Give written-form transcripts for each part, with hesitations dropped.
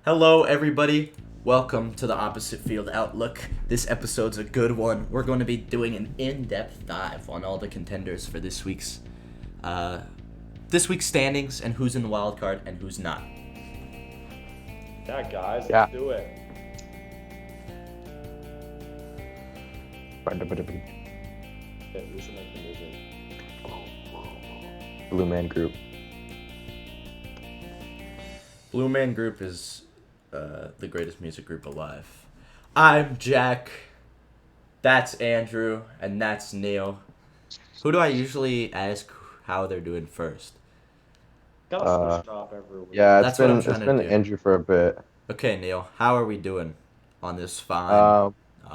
Hello, everybody. Welcome to the Opposite Field Outlook. This episode's a good one. We're going to be doing an in-depth dive on all the contenders for this week's standings and who's in the wild card and who's not. Yeah, guys, Yeah. let's do it. Okay, we should make the music. Blue Man Group. Blue Man Group is the greatest music group alive. I'm Jack. That's Andrew, and that's Neil. Who do I usually ask how they're doing first? Kind of switch it off every week. Yeah, That's what I'm it's trying to been do. Andrew for a bit. Okay, Neil, how are we doing on this fine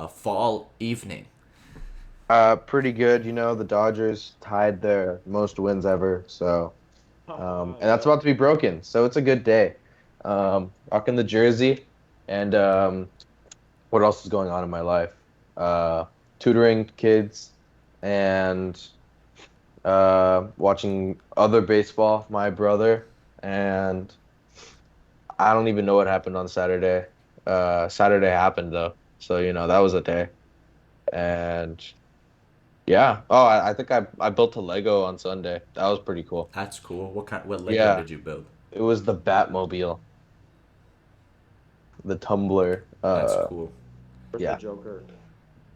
fall evening? Pretty good. You know, the Dodgers tied their most wins ever, so and that's about to be broken. So it's a good day. Rocking the jersey, and what else is going on in my life? Tutoring kids, and watching other baseball. My brother, and I don't even know what happened on Saturday. Saturday happened though, so that was a day. And yeah, oh, I think I built a Lego on Sunday. That was pretty cool. That's cool. What Lego Yeah, did you build? it was the Batmobile, the Tumbler. That's cool. Where's the Yeah, Joker?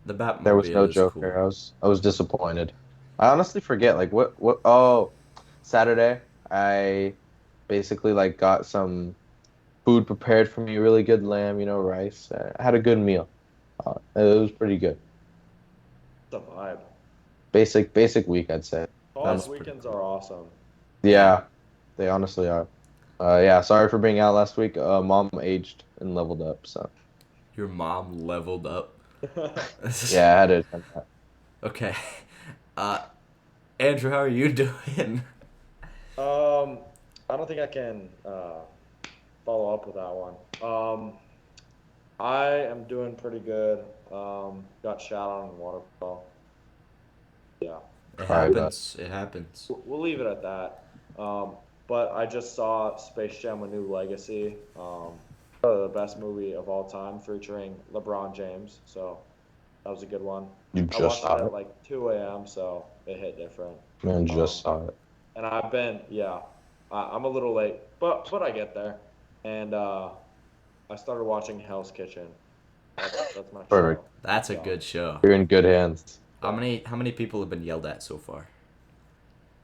The there was no Batmobile is cool. Joker. I was disappointed. I honestly forget like what. Oh, Saturday I basically like got some food prepared for me, really good lamb, rice. I had a good meal. It was pretty good. The vibe. Basic week, I'd say. College pretty weekends cool. are awesome. Yeah, they honestly are. Yeah, sorry for being out last week. Mom aged and leveled up, so Your mom leveled up. yeah, I had to attend that. Okay. Uh, Andrew, how are you doing? um, I don't think I can follow up with that one. I am doing pretty good. Got shot on in waterfall. Yeah, It Sorry about. happens. It happens. we'll leave it at that. But I just saw Space Jam: A New Legacy. The best movie of all time, featuring LeBron James. So that was a good one. You I just watched it saw at it, like 2 a.m., so it hit different. man. Um, Just saw it. and I've been, yeah, I'm a little late, but I get there. And I started watching Hell's Kitchen. That's my show. Perfect. That's a So good show. You're in good hands. How yeah, many people have been yelled at so far?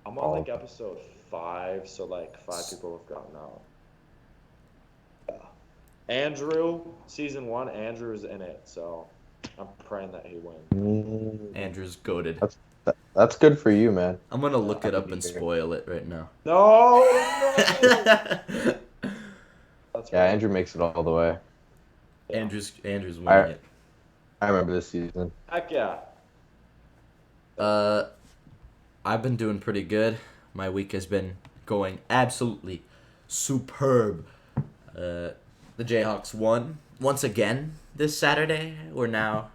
I'm on All like of them. episode 5, so like 5 people have gotten out. Yeah. Andrew, season 1, Andrew's in it, so I'm praying that he wins. Andrew's goaded. That's good for you, man. I'm gonna look it Happy up to and hear. spoil it right now. No, no. That's Yeah, fine. Andrew makes it all the way. Yeah. Andrew's winning I it. I remember this season. Heck yeah. Uh, I've been doing pretty good. My week has been going absolutely superb. The Jayhawks won once again this Saturday. We're now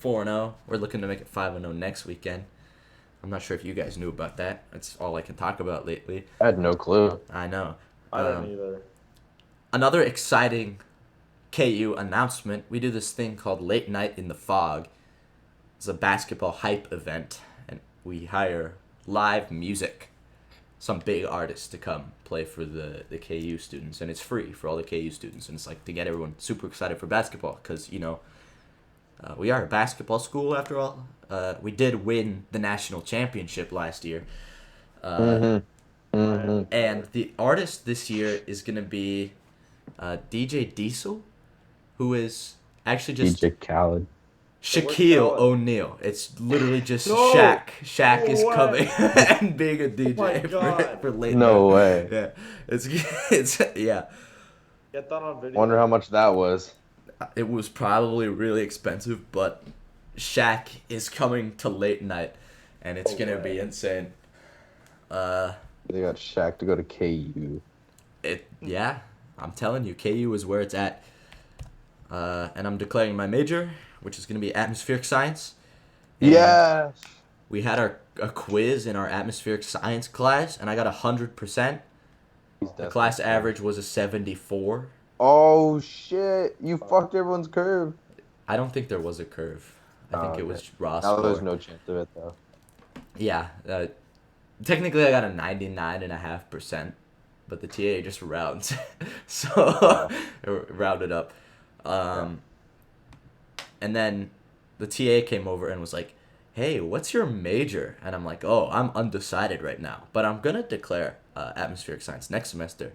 4-0. We're looking to make it 5-0 next weekend. I'm not sure if you guys knew about that. That's all I can talk about lately. I had no clue. I know. I didn't either. Another exciting KU announcement. We do this thing called Late Night in the Fog. It's a basketball hype event, and we hire live music, some big artists to come play for the KU students, and it's free for all the KU students, and it's like to get everyone super excited for basketball because we are a basketball school after all. We did win the national championship last year, Mm-hmm. Mm-hmm. Miami and better. the artist this year is gonna be DJ Diesel, who is actually just DJ Khaled. So where's Shaquille Khaled? O'Neal. It's literally just No! Shaq. Shaq No is way! coming and being a DJ my for, God. for late No night. way. Yeah, it's yeah. Get that on video. Wonder how much that was. It was probably really expensive, but Shaq is coming to late night, and it's No gonna be way. insane. They got Shaq to go to KU. Yeah, I'm telling you, KU is where it's at. And I'm declaring my major, which is gonna be atmospheric science. And Yes. we had a quiz in our atmospheric science class, and I got 100%. He's The destined class for it. average was a 74, Oh shit! You fucked everyone's curve. I don't think there was a curve. I Oh, think it okay. was raw Now there's score. no chance of it though. Yeah, technically I got a 99.5%, but the TA just rounds, so Oh, rounded up. yeah. Um, and then the TA came over and was like, "Hey, what's your major?" And I'm like, "Oh, I'm undecided right now, but I'm gonna declare atmospheric science next semester."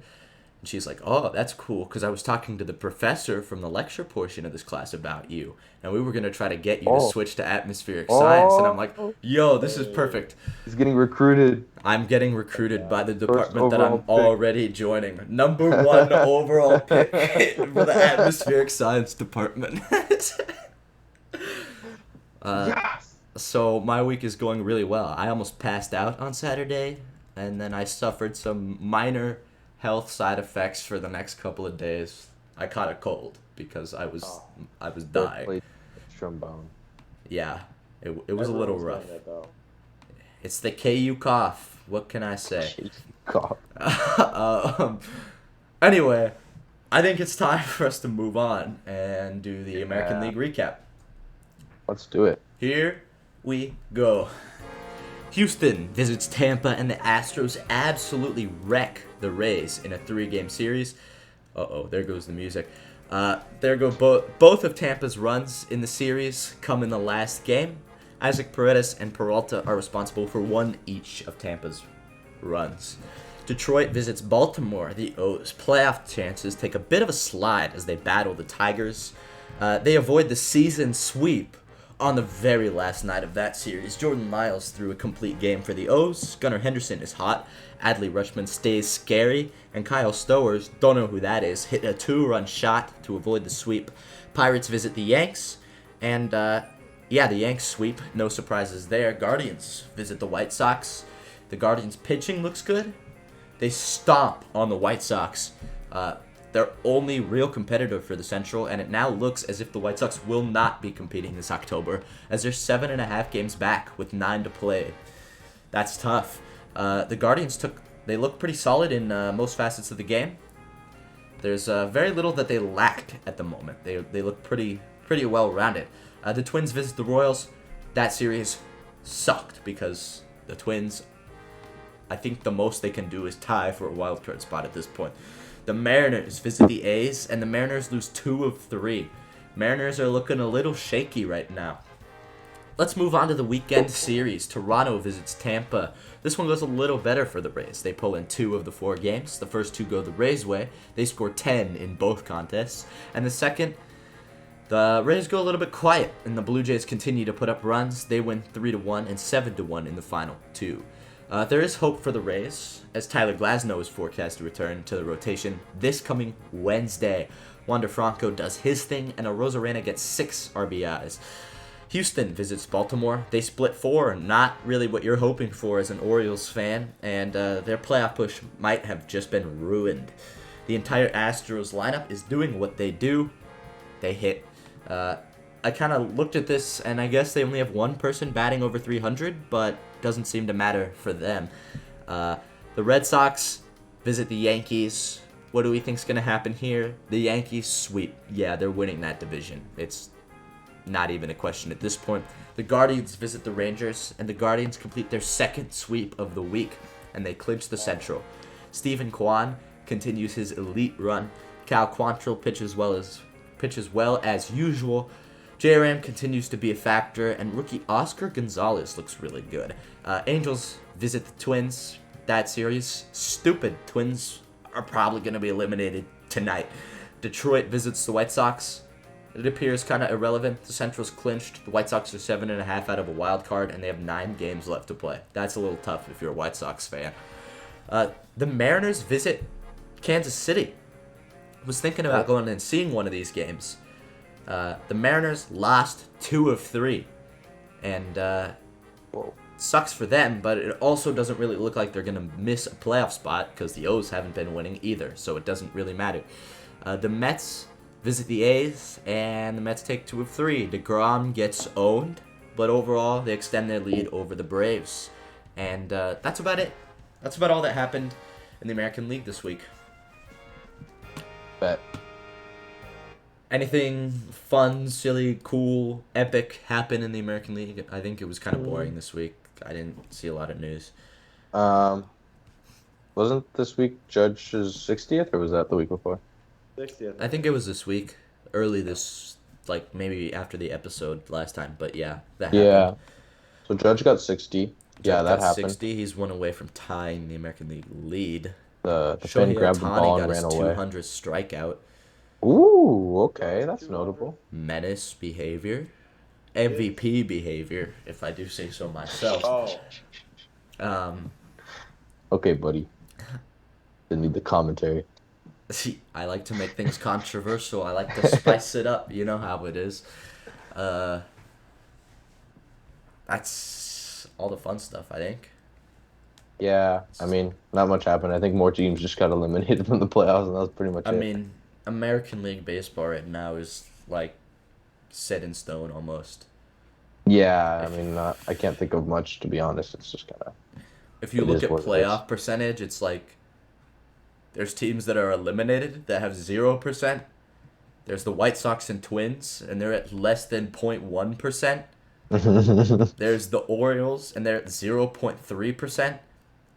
And she's like, "Oh, that's cool, because I was talking to the professor from the lecture portion of this class about you, and we were gonna try to get you to Oh, switch to atmospheric science." And I'm like, oh, "Yo, this is Hey, perfect. he's getting recruited. I'm getting heck recruited yeah. by the First department that I'm overall pick. already joining. Number one overall pick for the atmospheric science department." uh, Yes. so my week is going really well. I almost passed out on Saturday, and then I suffered some minor health side effects for the next couple of days. I caught a cold because Oh, I was Both dying. played trombone. Yeah, it was a little everyone's rough. getting it though. It's the KU cough. What can I say? God. um, anyway, I think it's time for us to move on and do the American Yeah. League recap. Let's do it. Here we go. Houston visits Tampa, and the Astros absolutely wreck the Rays in a 3-game series. Uh-oh, there goes the music. There go both of Tampa's runs in the series come in the last game. Isaac Paredes and Peralta are responsible for one each of Tampa's runs. Detroit visits Baltimore. The O's playoff chances take a bit of a slide as they battle the Tigers. They avoid the season sweep on the very last night of that series. Jordan Lyles threw a complete game for the O's. Gunnar Henderson is hot. Adley Rutschman stays scary. And Kyle Stowers, don't know who that is, hit a 2-run shot to avoid the sweep. Pirates visit the Yanks. And, yeah, the Yanks sweep. No surprises there. Guardians visit the White Sox. The Guardians' pitching looks good. They stomp on the White Sox. Their only real competitor for the Central, and it now looks as if the White Sox will not be competing this October, as they're 7.5 games back with 9 to play. That's tough. The Guardians they look pretty solid in most facets of the game. There's very little that they lacked at the moment. They look pretty well rounded. The Twins visit the Royals. That series sucked because the Twins, I think the most they can do is tie for a wild card spot at this point. The Mariners visit the A's, and the Mariners lose 2 of 3. Mariners are looking a little shaky right now. Let's move on to the weekend series. Toronto visits Tampa. This one goes a little better for the Rays. They pull in 2 of the 4 games. The first 2 go the Rays' way. They score 10 in both contests. And the second, the Rays go a little bit quiet, and the Blue Jays continue to put up runs. They win 3-1 and 7-1 in the final 2. There is hope for the Rays, as Tyler Glasnow is forecast to return to the rotation this coming Wednesday. Wander Franco does his thing, and Rosarena gets 6 RBIs. Houston visits Baltimore. They split 4, not really what you're hoping for as an Orioles fan, and their playoff push might have just been ruined. The entire Astros lineup is doing what they do. They hit. I kind of looked at this, and I guess they only have one person batting over 300, but doesn't seem to matter for them. The Red Sox visit the Yankees. What do we think's going to happen here? The Yankees sweep. Yeah, they're winning that division. It's not even a question at this point. The Guardians visit the Rangers, and the Guardians complete their second sweep of the week, and they clinch the Central. Stephen Kwan continues his elite run. Cal Quantrill pitches well as usual. J-Ram continues to be a factor, and rookie Oscar Gonzalez looks really good. Angels visit the Twins. That series, stupid. Twins are probably going to be eliminated tonight. Detroit visits the White Sox. It appears kind of irrelevant. The Central's clinched. The White Sox are 7.5 out of a wild card, and they have 9 games left to play. That's a little tough if you're a White Sox fan. The Mariners visit Kansas City. I was thinking about going and seeing one of these games. The Mariners lost 2 of 3, and sucks for them, but it also doesn't really look like they're going to miss a playoff spot because the O's haven't been winning either, so it doesn't really matter. The Mets visit the A's, and the Mets take 2 of 3. DeGrom gets owned, but overall they extend their lead over the Braves. And that's about it. That's about all that happened in the American League this week. Bet. Anything fun, silly, cool, epic happen in the American League? I think it was kind of boring this week. I didn't see a lot of news. Um, wasn't this week Judge's 60th, or was that the week before? 60th. I think it was this week, early this, like maybe after the episode last time. But yeah, that happened. Yeah. So Judge got 60. Yeah, Judge that got happened. 60. He's one away from tying the American League lead. The Finn Shohei grabbed the Ohtani ball and got his ran away. 200th strikeout. Ooh, okay, Got that's 200. notable. Menace behavior. MVP behavior, if I do say so myself. Oh, Um, Okay, buddy. Didn't need the commentary. See, I like to make things controversial. I like to spice it up. You know how it is. Uh, that's all the fun stuff, I think. Yeah, I mean, not much happened. I think more teams just got eliminated from the playoffs, and that was pretty much I it. mean, American League baseball right now is like set in stone almost. Yeah, I mean, I can't think of much, to be honest. It's just kind of, If you it look is at what it is. playoff percentage, it's like there's teams that are eliminated that have 0%. There's the White Sox and Twins, and they're at less than 0.1%. There's the Orioles, and they're at 0.3%.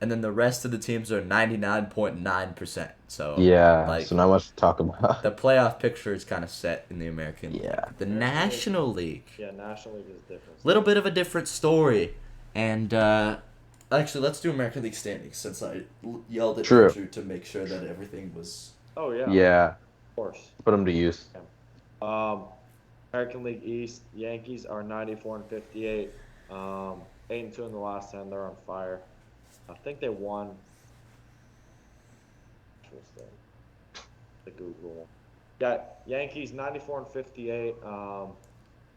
And then the rest of the teams are 99.9%. So, Yeah, like, so not much to talk about. the playoff picture is kind of set in the American League. Yeah. The National League, yeah, National League is different. little bit of a different story. And, actually, let's do American League standings since I yelled at True. Andrew to make sure that everything was... Oh, yeah. Yeah, Of course. put them to use. American League East, Yankees are 94-58. 8-2 in the last 10. They're on fire. I think they won. What's the Google one? Yeah, Yankees 94-58.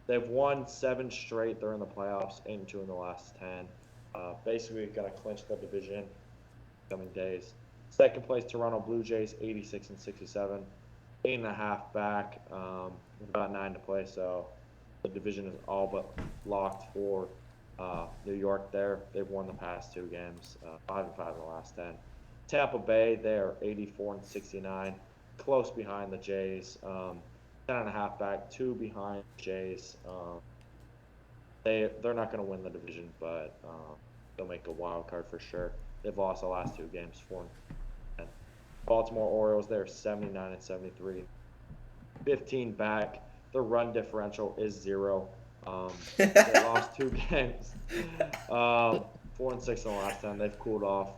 They've won 7 straight. They're in the playoffs. 8-2 in the last 10. Basically, got to clinch the division coming days. Second place, Toronto Blue Jays, 86-67. 8.5 back. With about 9 to play, so the division is all but locked for New York. They've won the past 2 games, 5-5 in the last 10. Tampa Bay, they're 84-69, close behind the Jays. 10.5 back, 2 behind the Jays. They're not going to win the division, but they'll make a wild card for sure. They've lost the last 2 games, 4-10. Baltimore Orioles, they're 79-73. 15 back. Their run differential is 0. They lost 2 games. 4-6 in the last 10. They've cooled off.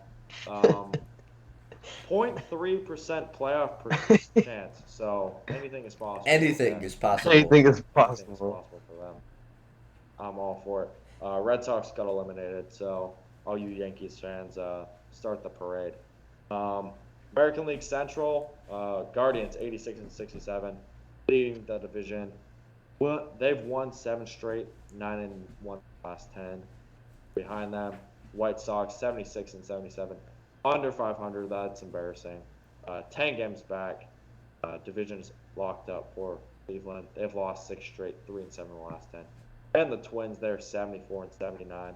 0.3% playoff chance. So anything is possible. Anything is possible. Anything is Anything is possible. possible for them. I'm all for it. Red Sox got eliminated, so all you Yankees fans, start the parade. American League Central, Guardians 86-67, leading the division. Well, they've won 7 straight, 9-1 last 10. Behind them, White Sox 76-77, under 500. That's embarrassing. 10 games back. Division's locked up for Cleveland. They've lost 6 straight, 3-7 in the last 10. And the Twins, they're 74-79,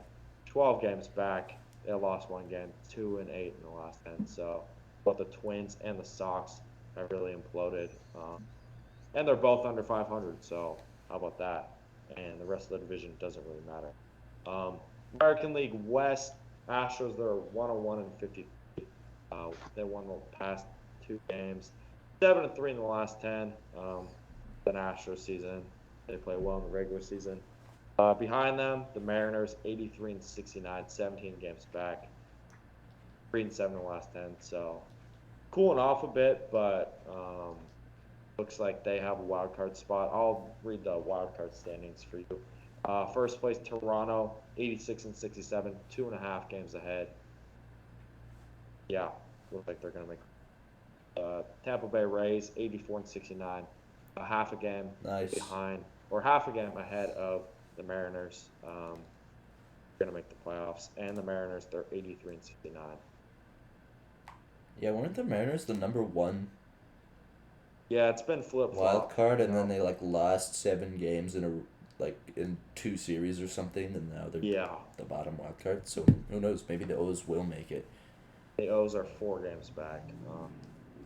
12 games back. They lost 1 game, 2-8 in the last 10. So both the Twins and the Sox have really imploded. And they're both under 500, so how about that? And the rest of the division doesn't really matter. American League West, Astros, they're 101-53. They won the past 2 games. 7-3 in the last 10. The Astros season. They play well in the regular season. Behind them, the Mariners, 83-69, 17 games back. 3-7 in the last 10, so cooling off a bit, but looks like they have a wild card spot. I'll read the wild card standings for you. First place, Toronto, 86-67, 2.5 games ahead. Yeah, looks like they're going to make Tampa Bay Rays, 84-69, a half a game behind, or half a game ahead of the Mariners. Going to make the playoffs, and the Mariners, they're 83-69. Yeah, weren't the Mariners the number 1 Yeah, it's been flip-flop. wild card, and then they lost 7 games in 2 series or something, and now they're the bottom wild card. So who knows? Maybe the O's will make it. The O's are 4 games back.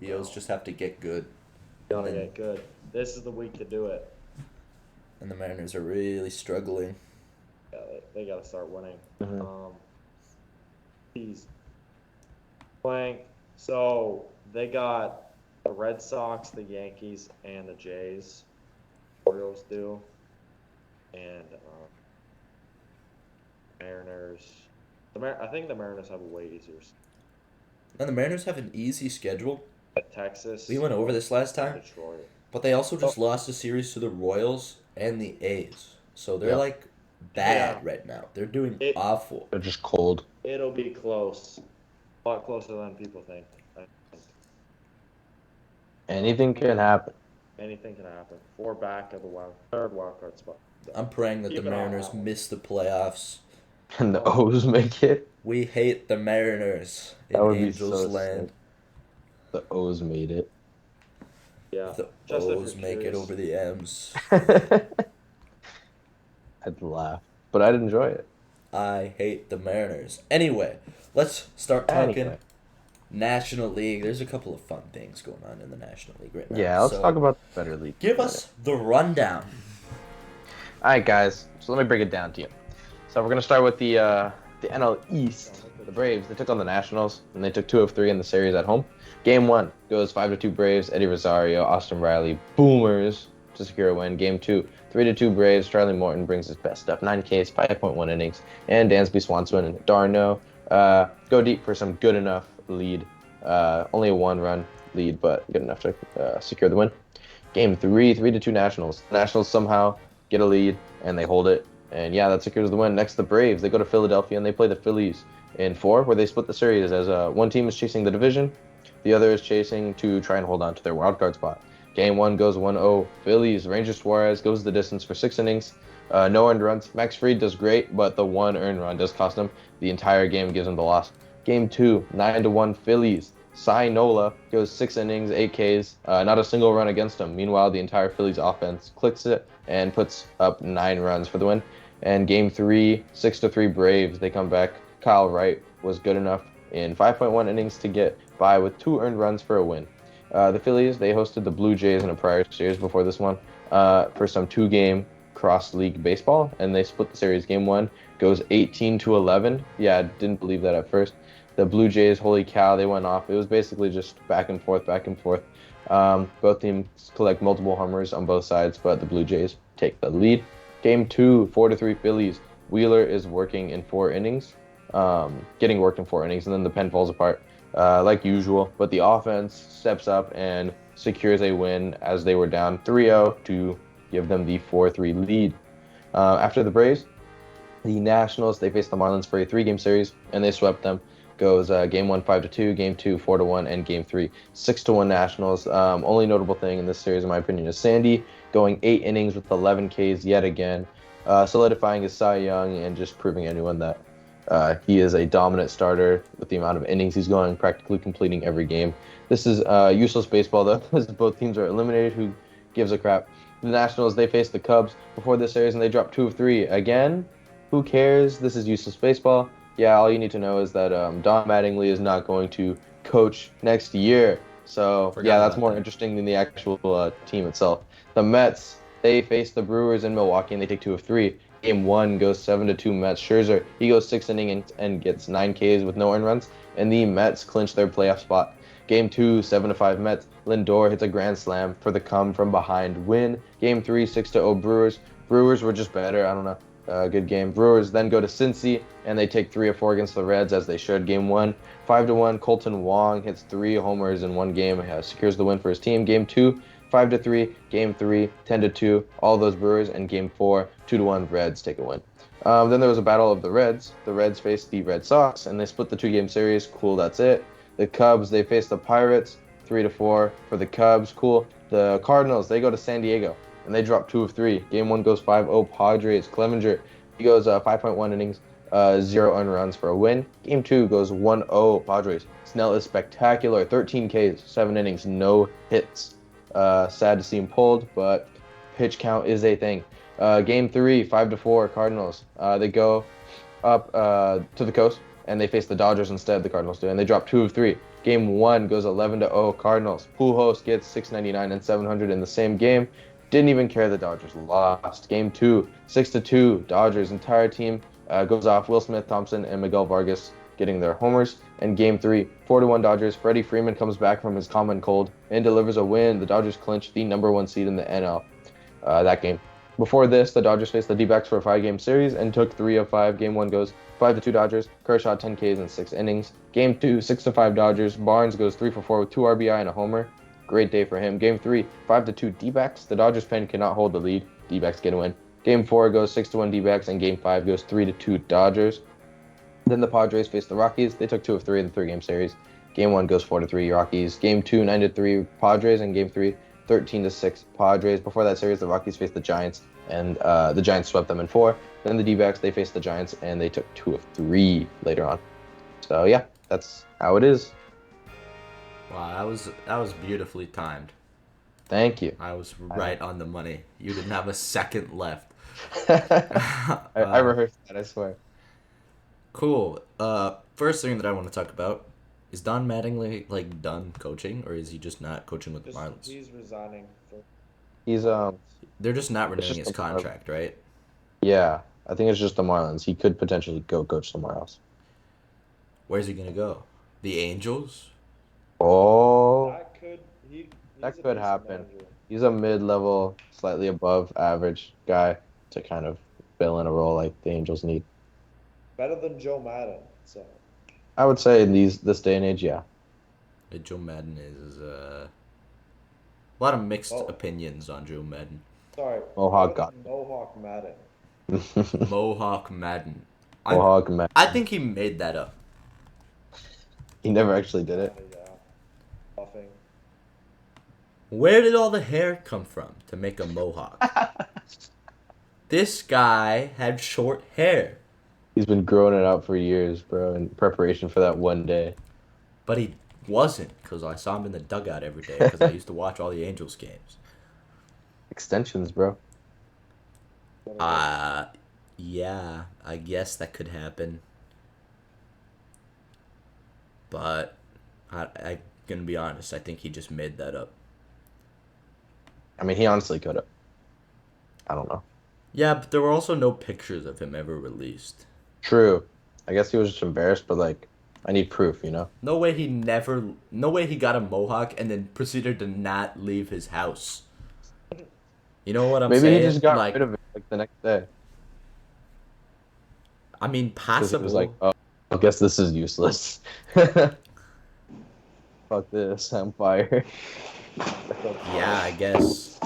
The O's just have to get good. Gotta get good. This is the week to do it. And the Mariners are really struggling. Yeah, they got to start winning. Mhm. He's playing. So they got the Red Sox, the Yankees, and the Jays. Orioles do, and Mariners. I think the Mariners have a way easier. And the Mariners have an easy schedule. Texas. We went over this last time. Detroit. But they also just lost a series to the Royals and the A's. So they're Yeah. like bad Yeah. right now. They're doing It- awful. They're just cold. It'll be close, a lot closer than people think. Anything can happen. Anything can happen. 4 back of the third wild card spot. So, I'm praying that the keep an eye on Mariners that one. miss the playoffs. And the O's make it. We hate the Mariners in That would be Angels so land. sick. The O's made it. Yeah. The Just if O's you're make it curious. over the M's. I'd laugh, but I'd enjoy it. I hate the Mariners. Anyway, let's start talking Anyway. National League. There's a couple of fun things going on in the National League right now. Yeah, let's So, talk about the better league. Give us the rundown. All right, guys. So let me break it down to you. So we're gonna start with the NL East. The Braves, they took on the Nationals, and they took 2 of 3 in the series at home. Game 1 goes 5-2 Braves. Eddie Rosario, Austin Riley, boomers to secure a win. Game 2, 3-2 Braves. Charlie Morton brings his best stuff, 9 Ks, 5.1 innings, and Dansby Swanson and Darno go deep for some good enough lead. Only a 1-run lead, but good enough to secure the win. Game 3, 3-2 Nationals. Nationals somehow get a lead and they hold it, and yeah, that secures the win. Next, the Braves, they go to Philadelphia and they play the Phillies in 4, where they split the series as one team is chasing the division, the other is chasing to try and hold on to their wild card spot. Game 1 goes 1-0 Phillies. Ranger Suarez goes the distance for 6 innings, no earned runs. Max Fried does great, but the 1 earned run does cost him. The entire game gives him the loss. Game 2, 9-1 Phillies. Cy Nola goes 6 innings, 8 Ks, not a single run against him. Meanwhile, the entire Phillies offense clicks it and puts up 9 runs for the win. And Game 3, 6-3 Braves. They come back. Kyle Wright was good enough in 5.1 innings to get by with 2 earned runs for a win. The Phillies, they hosted the Blue Jays in a prior series before this one for some 2-game cross-league baseball, and they split the series. Game 1 goes 18-11. Yeah, I didn't believe that at first. The Blue Jays, holy cow, they went off. It was basically just back and forth, back and forth. Both teams collect multiple homers on both sides, but the Blue Jays take the lead. Game 2, 4-3 Phillies. Wheeler is working in 4 innings, getting worked in 4 innings, and then the pen falls apart like usual. But the offense steps up and secures a win as they were down 3-0 to give them the 4-3 lead. After the Braves, the Nationals, they faced the Marlins for a 3-game series, and they swept them. Goes Game 1 5-2, Game 2 4-1, and Game 3 6-1 Nationals. Only notable thing in this series, in my opinion, is Sandy going 8 innings with 11 Ks yet again, solidifying his Cy Young and just proving anyone that he is a dominant starter with the amount of innings he's going, practically completing every game. This is useless baseball, though, as both teams are eliminated. Who gives a crap? The Nationals, they faced the Cubs before this series, and they dropped 2 of 3. Again, who cares? This is useless baseball. Yeah, all you need to know is that Don Mattingly is not going to coach next year. So, yeah, that's more interesting than the actual team itself. The Mets, they face the Brewers in Milwaukee, and they take 2 of 3. Game 1 goes 7-2 Mets. Scherzer, he goes 6 innings and gets 9 Ks with no earned runs, and the Mets clinch their playoff spot. Game 2, 7-5 Mets. Lindor hits a grand slam for the come-from-behind win. Game 3, 6-0 Brewers. Brewers were just better. I don't know. Good game. Brewers then go to Cincy, and they take 3 of 4 against the Reds, as they should. Game 1, 5-1. Colton Wong hits 3 homers in one game, secures the win for his team. Game 2, 5-3. Game 3, 10-2. All those Brewers. And Game 4, 2-1. Reds take a win. Then there was a battle of the Reds. The Reds faced the Red Sox, and they split the 2-game series. Cool, that's it. The Cubs, they faced the Pirates, 3-4 for the Cubs. Cool. The Cardinals, they go to San Diego, and they drop 2 of 3. Game 1 goes 5-0 Padres. Clevenger, he goes 5.1 innings, 0 earned runs for a win. Game 2 goes 1-0 Padres. Snell is spectacular. 13 Ks, 7 innings, no hits. Sad to see him pulled, but pitch count is a thing. Game 3, 5-4 Cardinals. They go up to the coast, and they face the Dodgers instead, the Cardinals do, and they drop 2 of 3. Game 1 goes 11-0 Cardinals. Pujols gets 699 and 700 in the same game. Didn't even care the Dodgers lost. Game 2, 6-2 Dodgers. Entire team goes off. Will Smith, Thompson, and Miguel Vargas getting their homers. And Game 3, 4-1 Dodgers. Freddie Freeman comes back from his common cold and delivers a win. The Dodgers clinch the #1 seed in the NL that game. Before this, the Dodgers faced the D-backs for a 5-game series and took 3 of 5. Game 1 goes 5-2 Dodgers. Kershaw 10 Ks in 6 innings. Game 2, 6-5 Dodgers. Barnes goes 3 for 4 with 2 RBI and a homer. Great day for him. Game 3, 5-2 D-backs. The Dodgers pen cannot hold the lead. D-backs get a win. Game 4 goes 6-1 D-backs, and Game 5 goes 3-2 Dodgers. Then the Padres faced the Rockies. They took 2 of 3 in the 3-game series. Game 1 goes 4-3 Rockies. Game 2, 9-3 Padres, and Game 3, 13-6 Padres. Before that series, the Rockies faced the Giants, and the Giants swept them in 4. Then the D-backs, they faced the Giants, and they took 2 of 3 later on. So yeah, that's how it is. Wow, that was beautifully timed. Thank you. I was right on the money. You didn't have a second left. I rehearsed that, I swear. Cool. First thing that I want to talk about is Don Mattingly like done coaching, or is he just not coaching with the Marlins? He's resigning. He's They're just not renewing just his the contract, right? yeah, I think it's just the Marlins. He could potentially go coach somewhere else. Where's he gonna go? The Angels? Oh, He's that a could decent happen. manager. He's a mid-level, slightly above average guy to kind of fill in a role like the Angels need. Better than Joe Madden. So I would say in this day and age, yeah. Joe Madden is a lot of mixed Oh. opinions on Joe Madden. sorry. Mohawk better God. than Mohawk Madden. Mohawk Madden. Mohawk man. I think he made that up. He never actually did it. Yeah. Buffing. Where did all the hair come from to make a mohawk? This guy had short hair, He's been growing it out for years, bro, in preparation for that one day. but he wasn't because I saw him in the dugout every day because I used to watch all the Angels games. Extensions, bro. Yeah, I guess that could happen. But I'm gonna be honest, I think he just made that up. I mean, he honestly could have. I don't know. Yeah, but there were also no pictures of him ever released. True. I guess he was just embarrassed, but like, I need proof, you know? No way he got a mohawk and then proceeded to not leave his house. You know what I'm Maybe saying? he just got like, rid of it like the next day. I mean, Because he possible. was like, oh, I guess this is useless. Fuck this, I'm fired. Yeah, I guess.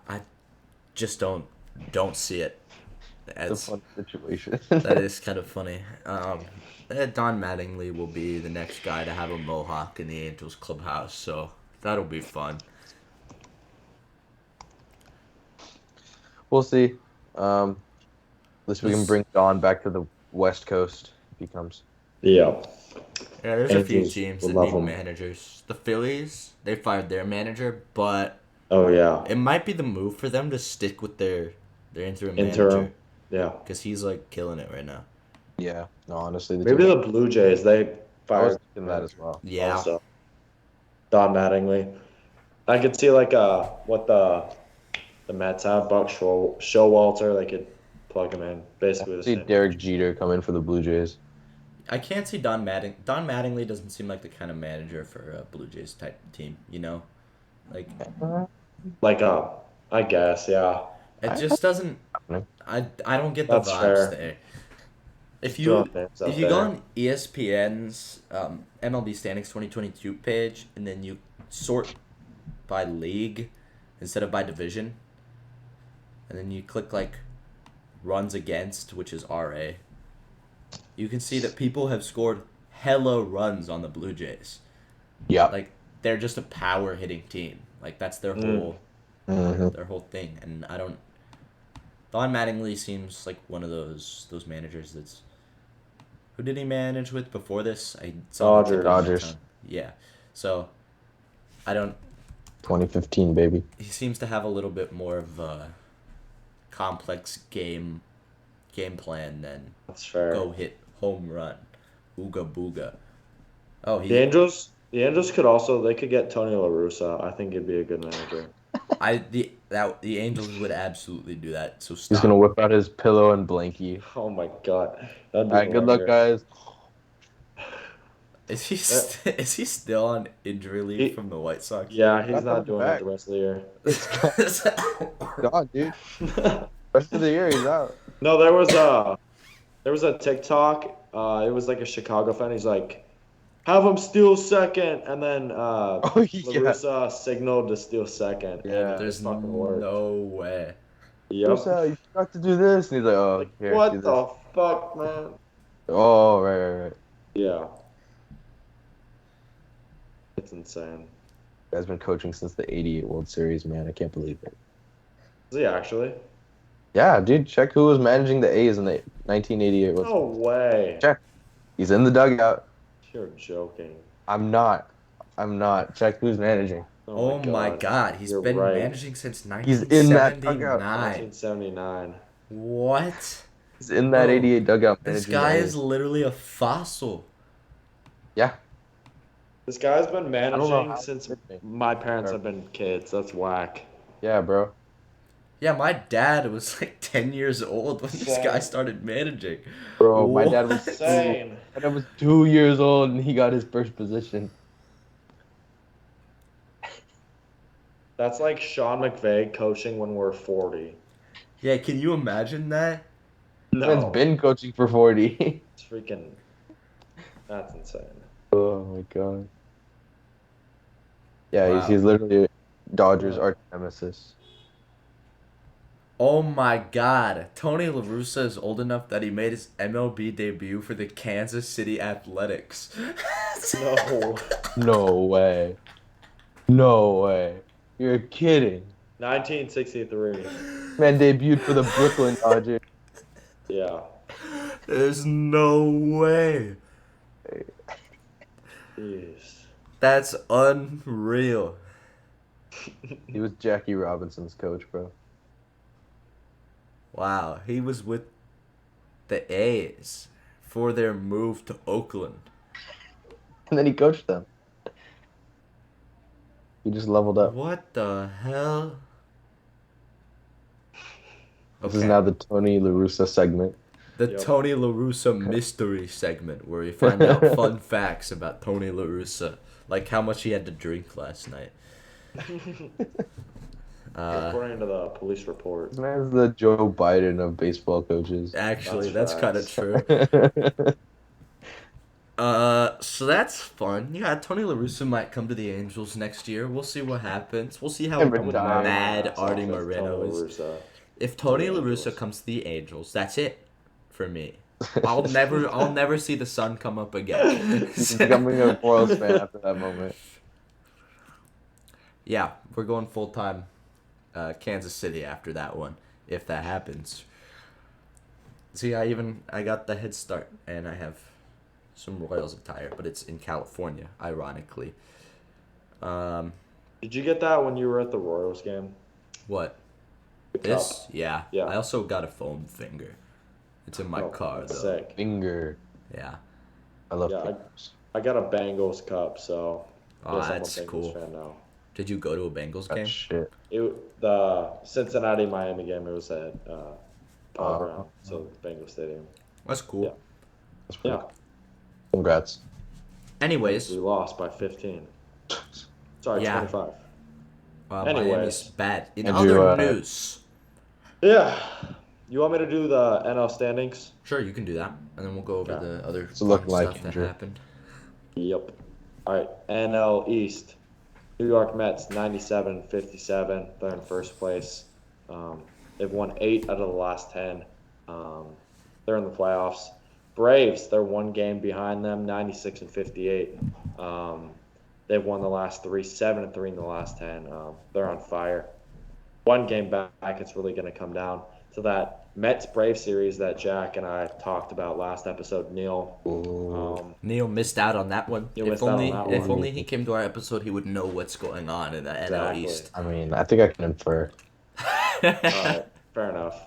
I just don't see it. It's a That's, fun situation. that is kind of funny. Don Mattingly will be the next guy to have a mohawk in the Angels clubhouse, so that'll be fun. We'll see. At least we can bring Don back to the West Coast if he comes. Yeah. Yeah, there's a few Angels teams will that love need him. managers. The Phillies, they fired their manager, but Oh yeah. it might be the move for them to stick with their interim manager Yeah. because he's like killing it right now. Yeah. No, honestly, Maybe the Blue Jays. They I was fired thinking that as well. Yeah, also. Don Mattingly. I could see like what the Mets have, Buck Showalter. They could plug him in. Basically the See same. Derek Jeter come in for the Blue Jays. I can't see Don Mattingly doesn't seem like the kind of manager for a Blue Jays type team. You know, like Like I guess yeah. it just doesn't. I don't get the That's vibes fair. there. If Throwing you names out if you there. go on ESPN's MLB Standings 2022 page and then you sort by league instead of by division, and then you click like runs against, which is RA, you can see that people have scored hella runs on the Blue Jays. Yeah. Like they're just a power hitting team. Like that's their whole thing. And I don't. Don Mattingly seems like one of those managers that's. Who did he manage with before this? I saw the tip of my Dodgers. tongue. Yeah, so I don't. 2015, baby. He seems to have a little bit more of a complex game plan than That's fair. go hit home run. Ooga booga. Oh, The Angels could also they could get Tony La Russa. I think he'd be a good manager. The Angels would absolutely do that. So He's gonna stop. whip out his pillow and blankie. Oh my god, that'd All be right, good luck, hilarious. guys. Uh, Is he still on injury leave He, from the White Sox? yeah, he's Not not coming doing it back. the rest of the year. It's gone, dude. Rest of the year, he's out. No, there was a TikTok. It was like a Chicago fan. He's like, "Have him steal second," and then Oh La yeah, Russa signaled to steal second, and yeah. it There's fucking worked. no way. Yep. Rusa, you forgot to do this. And he's like, oh, Like, here, do what this. the fuck, man? Oh, right. Yeah. It's insane. Guy's been coaching since the '88 World Series, man. I can't believe it. Is he actually? Yeah, dude, check who was managing the A's in the 1988 World No Series. way. Check. He's in the dugout. You're joking. I'm not. Check who's managing. Oh my God, he's You're been right. managing since He's in that dugout. 1979. 1979. What? He's in that Bro, '88 dugout This managing guy the is A's. literally a fossil. Yeah. This guy's been I don't know managing how since he's pitching. my parents have been kids. That's whack. Yeah, bro. Yeah, my dad was like 10 years old when this guy Same. started managing. Bro, my dad was What? Insane. my dad was 2 years old and he got his first position. That's like Sean McVay coaching when we're 40. Yeah, can you imagine that? Man's No. been coaching for 40. It's freaking. That's insane. Oh my god. Yeah, Wow. he's literally Dodgers arch nemesis. Oh my God. Tony La Russa is old enough that he made his MLB debut for the Kansas City Athletics. No. No way. No way. You're kidding. 1963. Man debuted for the Brooklyn Dodgers. Yeah. There's no way. Jeez. That's unreal. He was Jackie Robinson's coach, bro. Wow, he was with the A's for their move to Oakland. And then he coached them. He just leveled up. What the hell? This is now the Tony La Russa segment. The Yep. Tony La Russa mystery segment where we find out fun facts about Tony La Russa, like how much he had to drink last night. According to the police report. This man's the Joe Biden of baseball coaches. Actually, That's that's kind of facts. true. So that's fun. Yeah, Tony La Russa might come to the Angels next year. We'll see what happens. We'll see how And I would retire. mad never Artie myself as Moreno Tony is. La Russa. If Tony La Angels. Russa comes to the Angels, that's it for me. I'll never see the sun come up again. He's becoming a Royals fan after that moment. Yeah, we're going full time Kansas City after that one, if that happens. See, I got the head start, and I have some Royals attire, but it's in California, ironically. Did you get that when you were at the Royals game? What? The This? cup. Yeah. Yeah. I also got a foam finger. It's in my Oh, car, that's though. sick. Finger. Yeah. I love Yeah, fingers. I got a Bengals cup, so Oh, guess I'm a that's Bengals cool. fan now. Did you go to a Bengals game? That shit. The Cincinnati Miami game, it was at Paul Brown, Oh. so the Bengals Stadium. That's cool. Yeah. That's pretty Yeah, cool. Congrats. Anyways, we lost by 15. Sorry, Yeah. 25. Miami's Anyways. bad. In Andrew, other news, Yeah. You want me to do the NL standings? sure, you can do that, and then we'll go over Yeah. the other What's it fun looking like, stuff that Andrew? happened. Yep. All right. NL East. New York Mets 97-57. They're in first place. They've won 8 out of the last 10. They're in the playoffs. Braves, they're one game behind them, 96-58. They've won the last 3, 7-3 in the last 10. They're on fire. One game back, it's really going to come down to that Mets-Brave series that Jack and I talked about last episode. Neil. Ooh. Neil missed out on that one. Neil If missed out on only, that if one. only he came to our episode, he would know what's going on in the NL Exactly. East. I mean, I think I can infer. All right, fair enough.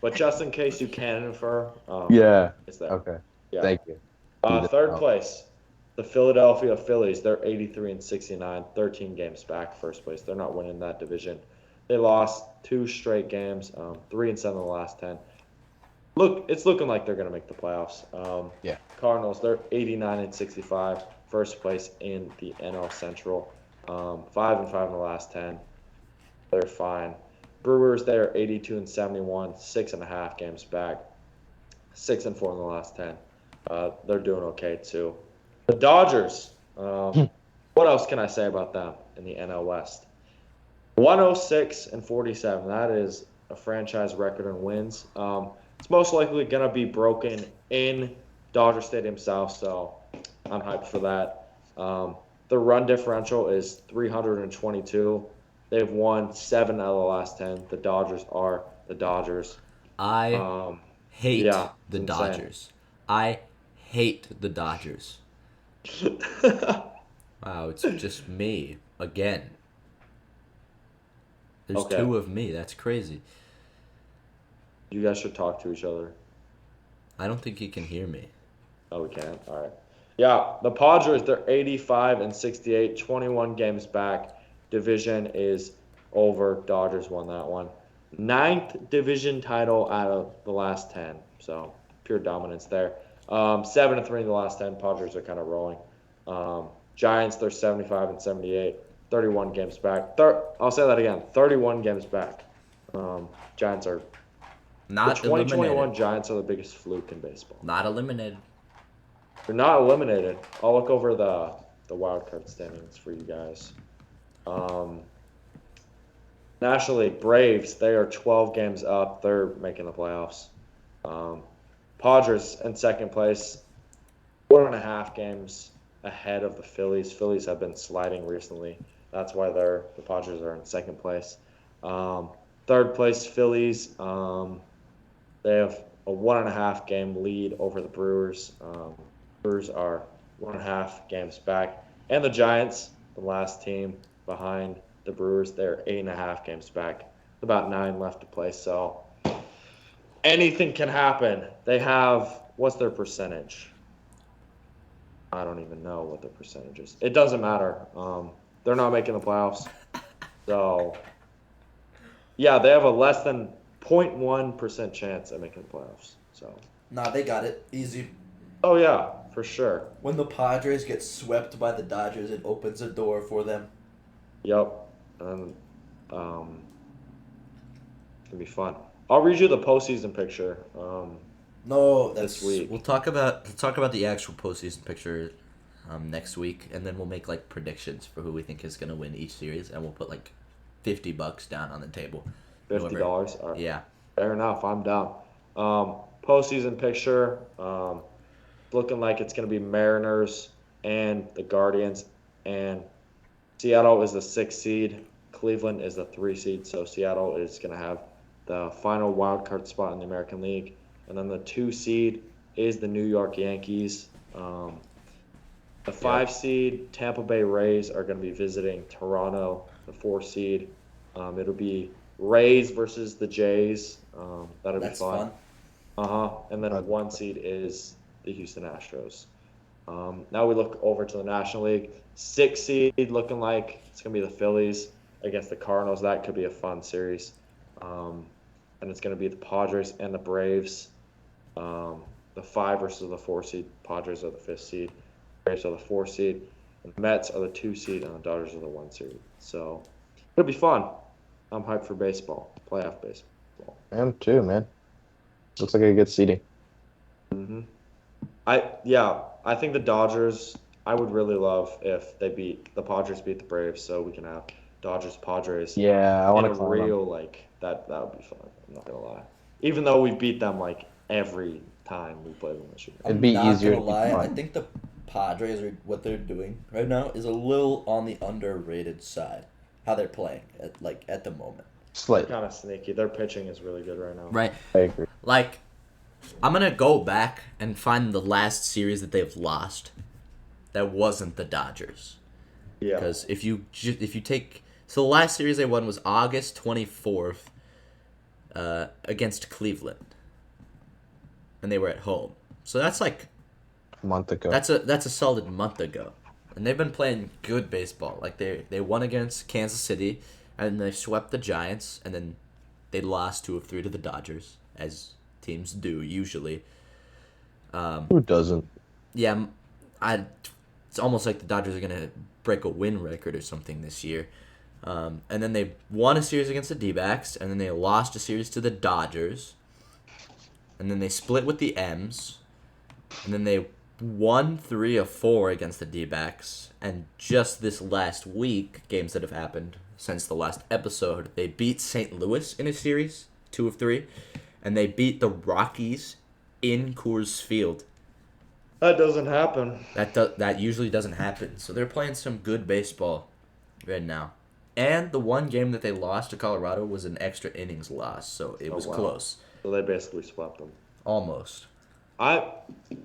But just in case you can infer, Yeah. it's there. Okay. Yeah. Thank you. See this Third out. place, the Philadelphia Phillies. They're 83 and 69, 13 games back, first place. They're not winning that division. They lost 2 straight games, 3-7 in the last 10. Look, it's looking like they're gonna make the playoffs. Yeah. Cardinals, they're 89 and 65, first place in the NL Central. 5-5 in the last 10. They're fine. Brewers, they're 82 and 71, 6.5 games back, 6-4 in the last 10. They're doing okay too. The Dodgers. What else can I say about them in the NL West? 106 and 47. That is a franchise record in wins. It's most likely going to be broken in Dodger Stadium South, so I'm hyped for that. The run differential is 322. They've won 7 out of the last 10. The Dodgers are the Dodgers. I hate Yeah, the it's insane. Dodgers. I hate the Dodgers. Wow, it's just me again. There's Okay. 2 of me. That's crazy. You guys should talk to each other. I don't think he can hear me. Oh, we can? All right. Yeah, the Padres, they're 85 and 68, 21 games back. Division is over. Dodgers won that one. 9th division title out of the last 10. So, pure dominance there. 7-3 in the last 10. Padres are kind of rolling. Giants, they're 75 and 78, 31 games back. I'll say that again. 31 games back. Giants are Not the 2021 eliminated. Giants are the biggest fluke in baseball. Not eliminated. They're not eliminated. I'll look over the wild card standings for you guys. National League Braves, they are 12 games up. They're making the playoffs. Padres in second place, 1.5 games ahead of the Phillies. Phillies have been sliding recently. That's why the Padres are in second place. Third place Phillies. They have a 1.5 game lead over the Brewers. Brewers are 1.5 games back. And the Giants, the last team behind the Brewers, they're 8.5 games back. About 9 left to play. So anything can happen. They have, what's their percentage? I don't even know what their percentage is. It doesn't matter. They're not making the playoffs. So, yeah, they have a less than 0.1% chance at making the playoffs. So. Nah, they got it. Easy. Oh, yeah, for sure. When the Padres get swept by the Dodgers, it opens a door for them. Yep. And it's going to be fun. I'll read you the postseason picture. No, that's This week. We'll talk about the actual postseason picture next week, and then we'll make like predictions for who we think is gonna win each series, and we'll put like $50 down on the table. $50. All right. Yeah. Fair enough. I'm down. Postseason picture. Looking like it's going to be Mariners and the Guardians. And Seattle is the 6th seed. Cleveland is the 3 seed. So Seattle is going to have the final wild card spot in the American League. And then the 2 seed is the New York Yankees. The 5 seed, Tampa Bay Rays, are going to be visiting Toronto, the 4 seed. It'll be Rays versus the Jays. That'll be fun. And then 1 seed is the Houston Astros. Now we look over to the National League. 6 seed looking like it's going to be the Phillies against the Cardinals. That could be a fun series. And it's going to be the Padres and the Braves. The 5 versus the 4 seed. Padres are the 5th seed. Braves are the 4 seed. The Mets are the 2 seed, and the Dodgers are the 1 seed. So it'll be fun. I'm hyped for baseball, playoff baseball. I am too, man. Looks like a good seeding. I think the Dodgers. I would really love if the Padres beat the Braves, so we can have Dodgers Padres. Yeah, I want to in a real like that. That would be fun. I'm not gonna lie. Even though we beat them like every time we play them this year. It'd be I'm easier not to gonna lie. keep I fun. think the Padres are what they're doing right now is a little on the underrated side. How they're playing at the moment. Slightly. Kind of sneaky. Their pitching is really good right now. Right. I agree. Like, I'm gonna go back and find the last series that they've lost. That wasn't the Dodgers. Yeah. Because if you take the last series they won was August 24th against Cleveland, and they were at home. So that's like a month ago. That's a solid month ago, and they've been playing good baseball. Like they won against Kansas City, and they swept the Giants, and then they lost 2 of 3 to the Dodgers, as teams do usually. Who doesn't? Yeah, I. It's almost like the Dodgers are gonna break a win record or something this year. And then they won a series against the D-backs, and then they lost a series to the Dodgers, and then they split with the M's, and then they won 3 of 4 against the D-backs, and just this last week, games that have happened since the last episode, they beat St. Louis in a series, 2 of 3, and they beat the Rockies in Coors Field. That doesn't happen. That usually doesn't happen. So they're playing some good baseball right now. And the one game that they lost to Colorado was an extra innings loss, so it was close. So they basically swept them. Almost.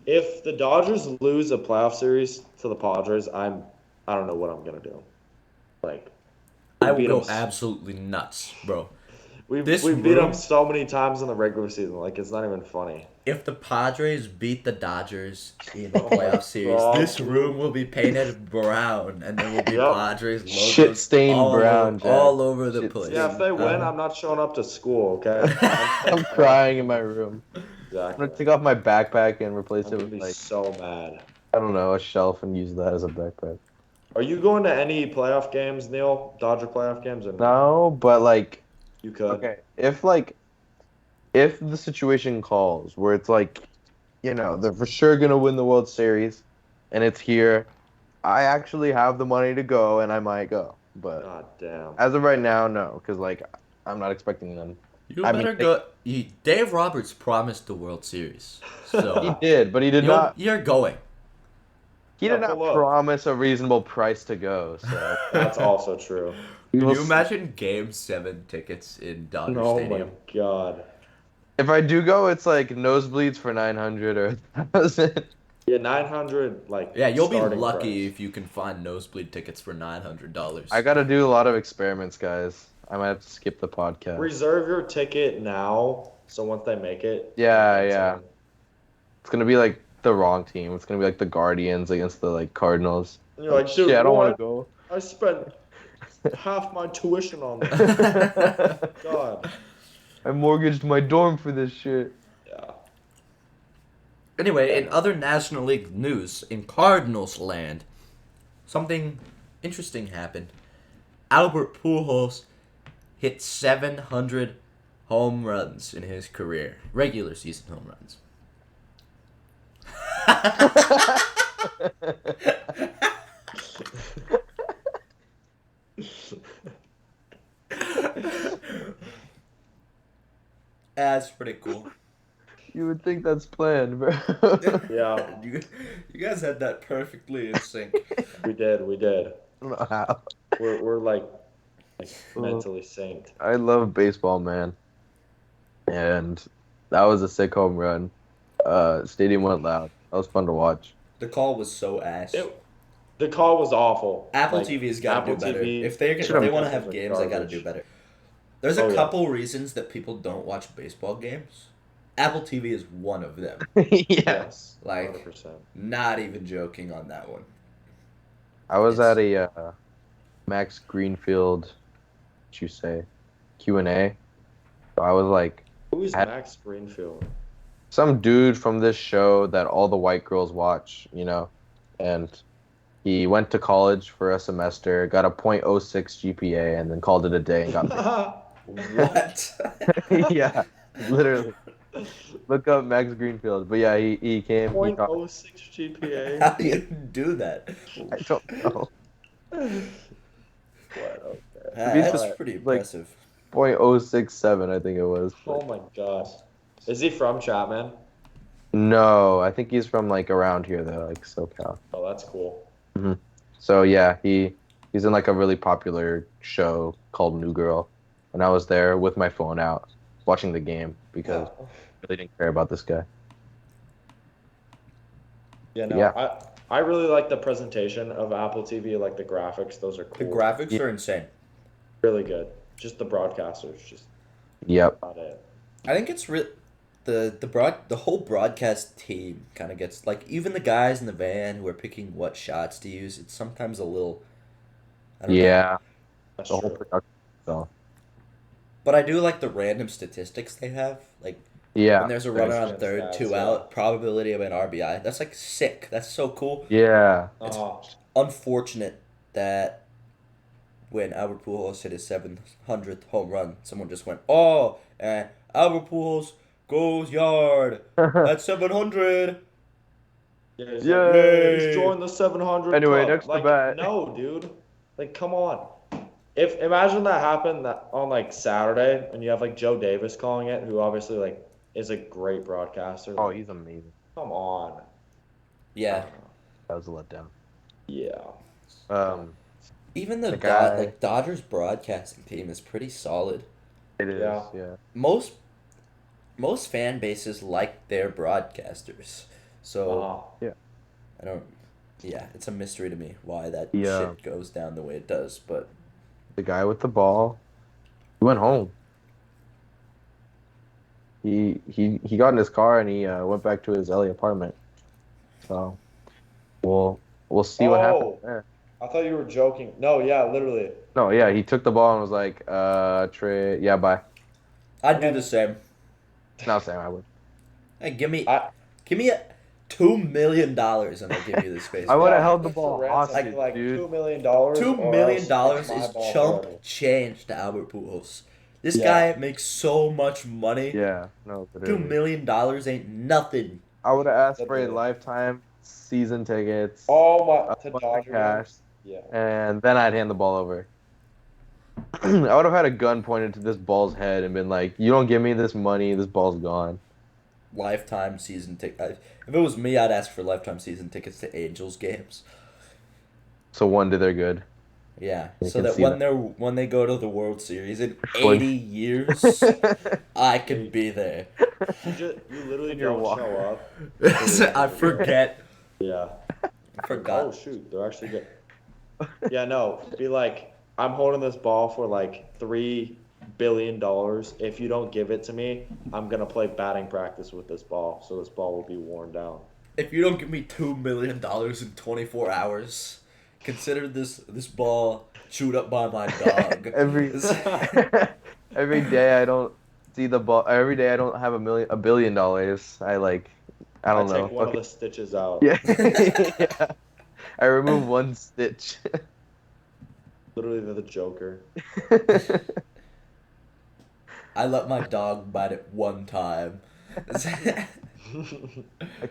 If the Dodgers lose a playoff series to the Padres, I don't know what I'm gonna do. Like, I will go absolutely nuts, bro. We beat them so many times in the regular season. Like, it's not even funny. If the Padres beat the Dodgers in the playoff series, this room will be painted brown, and there will be Padres logos shit-stained brown, Jack. all over the place. Yeah, if they win, I'm not showing up to school, okay? I'm crying in my room. Exactly. I'm gonna take off my backpack and replace I'm it gonna with, be like, so mad. I don't know, a shelf and use that as a backpack. Are you going to any playoff games, Neil? Dodger playoff games? Or No, but, like, you could. okay, if the situation calls where it's like, you know, they're for sure gonna win the World Series, and it's here, I actually have the money to go, and I might go. But God damn. as of right now, no, because like I'm not expecting them. You better go. Dave Roberts promised the World Series, so He did, but he did not. You're going. He did not promise a reasonable price to go. So that's also true. Can you imagine Game 7 tickets in Dodger Stadium? Oh my god. If I do go, it's like nosebleeds for 900 or 1,000. Yeah, 900. Like, yeah, you'll be lucky price. if you can find nosebleed tickets for $900. I gotta do a lot of experiments, guys. I might have to skip the podcast. Reserve your ticket now, so once they make it. Yeah. It's gonna be like the wrong team. It's gonna be like the Guardians against the like Cardinals. And you're like, dude, shit, I don't want to go. I spent half my tuition on this. God. I mortgaged my dorm for this shit. Yeah. Anyway, in other National League news, in Cardinals land, something interesting happened. Albert Pujols hit 700 home runs in his career. Regular season home runs. That's pretty cool. You would think that's planned, bro. Yeah. You guys had that perfectly in sync. We did. I don't know how. We're like mentally synced. I love baseball, man. And that was a sick home run. Stadium went loud. That was fun to watch. The call was so ass. The call was awful. Apple TV's got to do better. If they want to have games, they got to do better. There's a couple reasons that people don't watch baseball games. Apple TV is one of them. Yes. Like, 100%. not even joking on that one. I was at a Max Greenfield, what you say, Q&A. So I was like, Who is Max Greenfield? some dude from this show that all the white girls watch, you know, and he went to college for a semester, got a .06 GPA, and then called it a day and got What? yeah, literally. Look up Max Greenfield. But yeah, he came. .06 GPA. How do you do that? I don't know. What? Okay. That's pretty impressive. .067, I think it was. Oh my gosh. Is he from Chapman? No, I think he's from like around here though, like SoCal. Oh, that's cool. Mm-hmm. So yeah, he's in like a really popular show called New Girl, and I was there with my phone out watching the game because I really didn't care about this guy. Yeah. I really like the presentation of Apple TV, like the graphics. Those are The cool. graphics are insane. Really good. Just the broadcasters, just Yep. about it. I think it's the whole broadcast team kind of gets like even the guys in the van who are picking what shots to use. It's sometimes a little I don't know, Yeah, That's the whole true. production. So but I do like the random statistics they have. Like when yeah, there's a runner thanks. on Next gen third, stats, two yeah. out, probability of an RBI. That's like sick. That's so cool. Yeah, It's Uh, unfortunate that when Albert Pujols hit his 700th home run, someone just went, "Oh, and Albert Pujols goes yard at 700." yeah, he's like, he's yay. joined the 700 Anyway, club. next to Like, bat. no, dude. Like, come on. If imagine that happened on like Saturday, and you have like Joe Davis calling it, who obviously like is a great broadcaster. Oh, Like, he's amazing. come on. I Yeah, don't know. That was a letdown. Yeah. Um, even the guy. Dodgers broadcasting team is pretty solid. It is. Yeah. Yeah. Most most fan bases like their broadcasters, so Uh, Yeah. I don't. Yeah, it's a mystery to me why that Yeah. shit goes down the way it does. But The guy with the ball. He went home. He got in his car and he went back to his LA apartment. So we'll see what happens oh, there. I thought you were joking. No, yeah, literally. No, yeah, he took the ball and was like, Trey, yeah, bye. I'd And do then the same. Not saying I would. Hey, give me I $2 million and I'll give you this I would baseball. have held the Mr. ball Ransom, hostage, like dude. $2 million. $2 million my is ball chump forever. change to Albert Pujols. This Yeah. guy makes so much money. Yeah, no, $2 literally. million ain't nothing. I would have asked for a Literally. lifetime season tickets, Oh a my, to bunch of Dodger cash, games. Yeah. and then I'd hand the ball over. I would have had a gun pointed to this ball's head and been like, "You don't give me this money, this ball's gone." Lifetime season ticket. If it was me, I'd ask for lifetime season tickets to Angels games. So one day they're good. Yeah, You so can that see them. when they go to the World Series in When- 80 years, I could be there. You literally In your don't walker. show up. I forget. Yeah. I forgot. Oh shoot, they're actually good. Yeah, no. Be like, I'm holding this ball for like $3 billion. If you don't give it to me, I'm gonna play batting practice with this ball, so this ball will be worn down. If you don't give me $2 million in 24 hours, consider this ball chewed up by my dog. every every day I don't see the ball. Every day I don't have $1 billion. I don't know. take one of Okay. the stitches out. Yeah. Yeah. I remove one stitch. Literally, they're the Joker. I let my dog bite it one time. I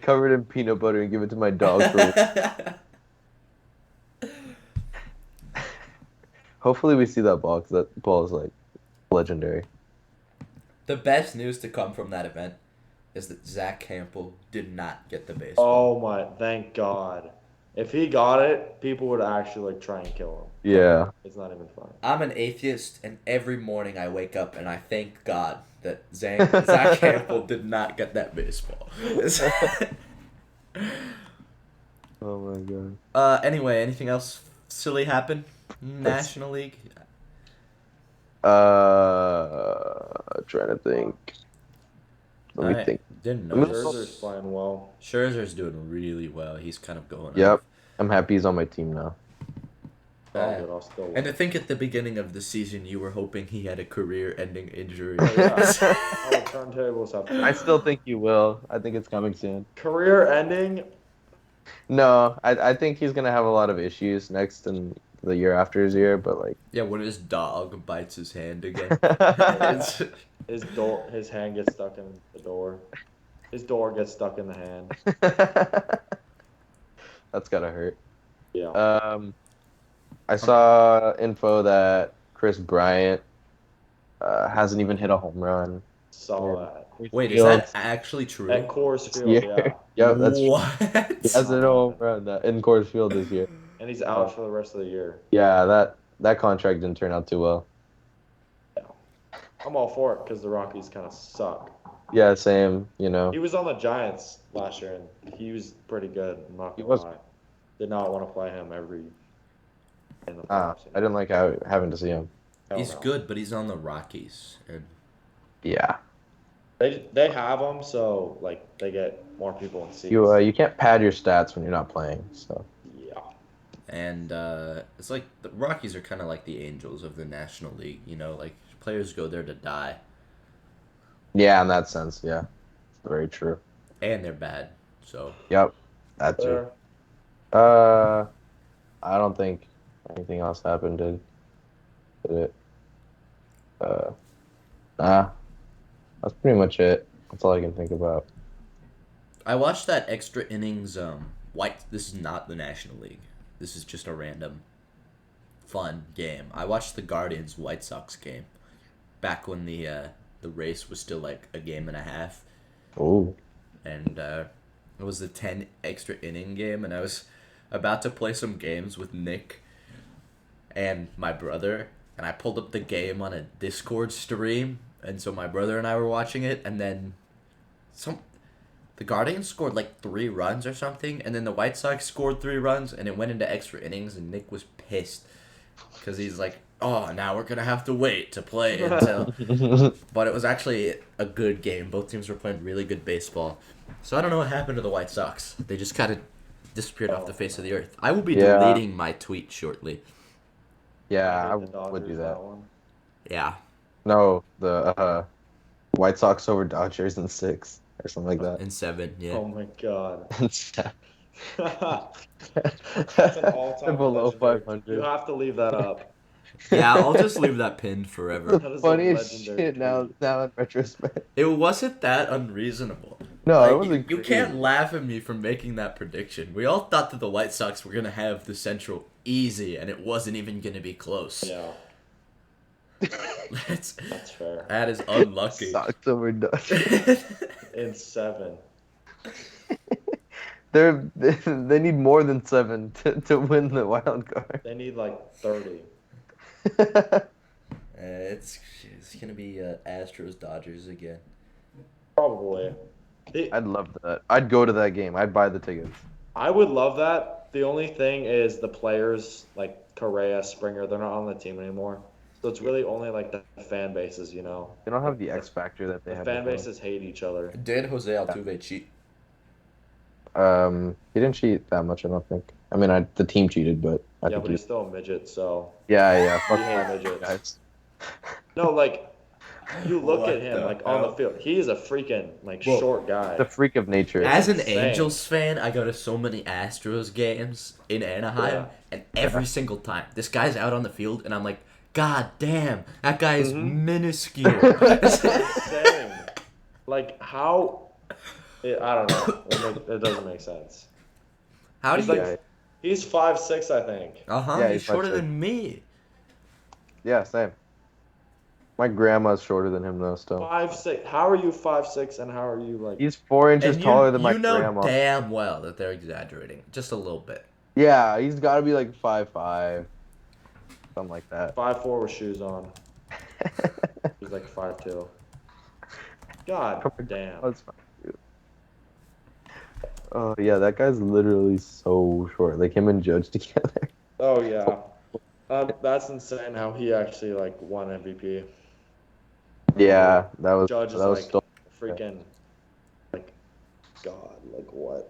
cover it in peanut butter and give it to my dog for. Hopefully we see that ball because that ball is like legendary. The best news to come from that event is that Zach Campbell did not get the baseball. Oh my, thank God. If he got it, people would actually like try and kill him. Yeah. It's not even funny. I'm an atheist, and every morning I wake up and I thank God that Zach Campbell did not get that baseball. Oh my God. Anyway, anything else silly happen? National League? Trying to think. Let me I think. didn't Let me- notice. Scherzer's playing well. Scherzer's doing really well. He's kind of going Yep. up. I'm happy he's on my team now. Oh, good, I'll still And to think at the beginning of the season you were hoping he had a career-ending injury. Oh, yeah. How the turntables have I still think you will. I think it's coming soon. career ending. No, I think he's gonna have a lot of issues next and the year after his year, but like Yeah, when his dog bites his hand again. that's His hand gets stuck in the door. His door gets stuck in the hand. gotta hurt. Yeah. I saw info that Chris Bryant hasn't even hit a home run. Saw that. Wait, is that actually true? At Coors Field, Yeah. yeah. Yep, that's true. What? He hasn't hit a home run in Coors Field this year. And he's out for the rest of the year. Yeah, that contract didn't turn out too well. I'm all for it because the Rockies kind of suck. Yeah, same. You know. He was on the Giants last year, and he was pretty good. I'm not He gonna was. lie. Did not want to play him every in the I playoffs. didn't like having to see him. Hell He's no. good, but he's on the Rockies. And Yeah. They have them, so like they get more people in You seats. you can't pad your stats when you're not playing. So Yeah. And it's like the Rockies are kind of like the Angels of the National League. You know, like players go there to die, yeah, in that sense, yeah, very true. and they're bad. So Yep, that too. There. Uh, I don't think anything else happened. Did it? Uh, nah, that's pretty much it. That's all I can think about. I watched that extra innings. White. This is not the National League. This is just a random fun game. I watched the Guardians White Sox game back when the race was still like a game and a half, Oh, and it was the 10 extra inning game, and I was about to play some games with Nick and my brother, and I pulled up the game on a Discord stream, and so my brother and I were watching it, and then some the Guardians scored like 3 runs or something, and then the White Sox scored 3 runs, and it went into extra innings, and Nick was pissed because he's like, "Oh, now we're gonna have to wait to play until." But it was actually a good game. Both teams were playing really good baseball. So I don't know what happened to the White Sox. They just kind of disappeared off the face of the earth. I will be yeah, deleting my tweet shortly. yeah, I I hate the would do Dodgers that. one. Yeah. No, the White Sox over Dodgers in 6 or something like that. In 7, yeah. Oh my god. That's an They're all-time below legendary. You 500. have to leave that up. Yeah, I'll just leave that pinned The forever. That is a funniest legendary shit now, tweet. now in retrospect. It wasn't that unreasonable. No, it Like, wasn't you can't crazy. laugh at me for making that prediction. We all thought that the White Sox were going to have the Central easy, and it wasn't even going to be close. Yeah, That's, that's fair. that is unlucky. Sox over Dodgers. In 7. They need more than 7 to win the wild card. They need like 30. It's going to be Astros Dodgers again. Probably. The- I'd love that. I'd go to that game. I'd buy the tickets. I would love that. The only thing is the players like Correa, Springer, they're not on the team anymore. So it's really only like the fan bases, you know. They don't have the The, X factor that they the had fan before. bases hate each other. Did Jose Altuve cheat? He didn't cheat that much, I don't think. I mean, the team cheated, but I Yeah, think but he's still a midget, so yeah. Fuck we hate that, midgets. guys. No, like you look What at him the like on the hell? field. He is a freaking like Well, short guy. The freak of nature. As an insane. Angels fan, I go to so many Astros games in Anaheim, Yeah. and every single time this guy's out on the field, and I'm like, God damn, that guy is Mhm. minuscule. Insane. Like how? I don't know. It doesn't make sense. How do He's you? like he's 5'6", I think. Uh-huh, Yeah, he's he's shorter 5'6". than me. Yeah, same. My grandma's shorter than him though. Still, 5'6". How are you 5'6", and how are you like? he's 4 inches And taller than my you know grandma. damn well that they're exaggerating just a little bit. Yeah, he's got to be like 5'5", something like that. 5'4" with shoes on. He's like 5'2". God damn. That's fine, dude. Oh yeah, that guy's literally so short. Like him and Judge together. Oh yeah. That's insane how he actually like won MVP. Yeah, that was Judge is that was like still freaking like God, like what?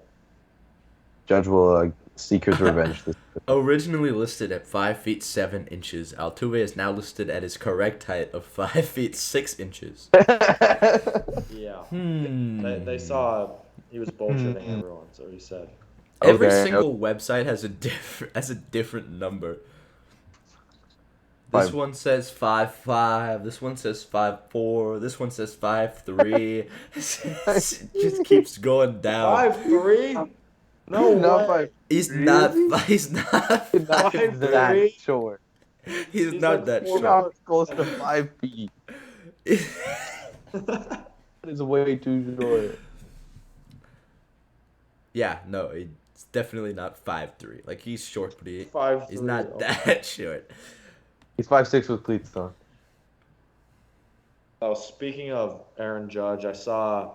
Judge will seek his revenge. Originally listed at 5 feet 7 inches, Altuve is now listed at his correct height of 5 feet 6 inches. Yeah. Hmm. They saw he was bullshitting everyone, so he said. Every Okay, single website has a different number. This Five. one says 5'5", this one says 5'4", this one says 5'3". It just keeps going down. 5'3"? No Not way. by He's not Really? he's not not 5'3"? that short. he's He's not like that 4 short. Not close to 5 feet. That is way too short. Yeah, no, it's definitely not 5'3". Like he's short, but he's 5'3". not Oh. that short. He's 5'6" with cleats on. Oh, speaking of Aaron Judge, I saw a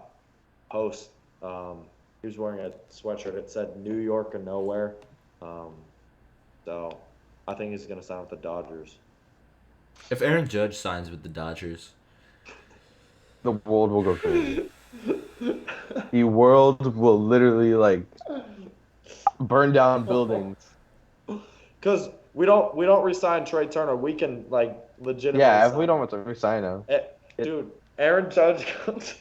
post. He was wearing a sweatshirt. It said New York or nowhere. So I think he's gonna sign with the Dodgers. If Aaron Judge signs with the Dodgers, the world will go crazy. The world will literally like burn down buildings. Because we don't resign Trey Turner. We can like legitimately Yeah, if we sign don't him. want to resign him. Dude, Aaron Judge comes.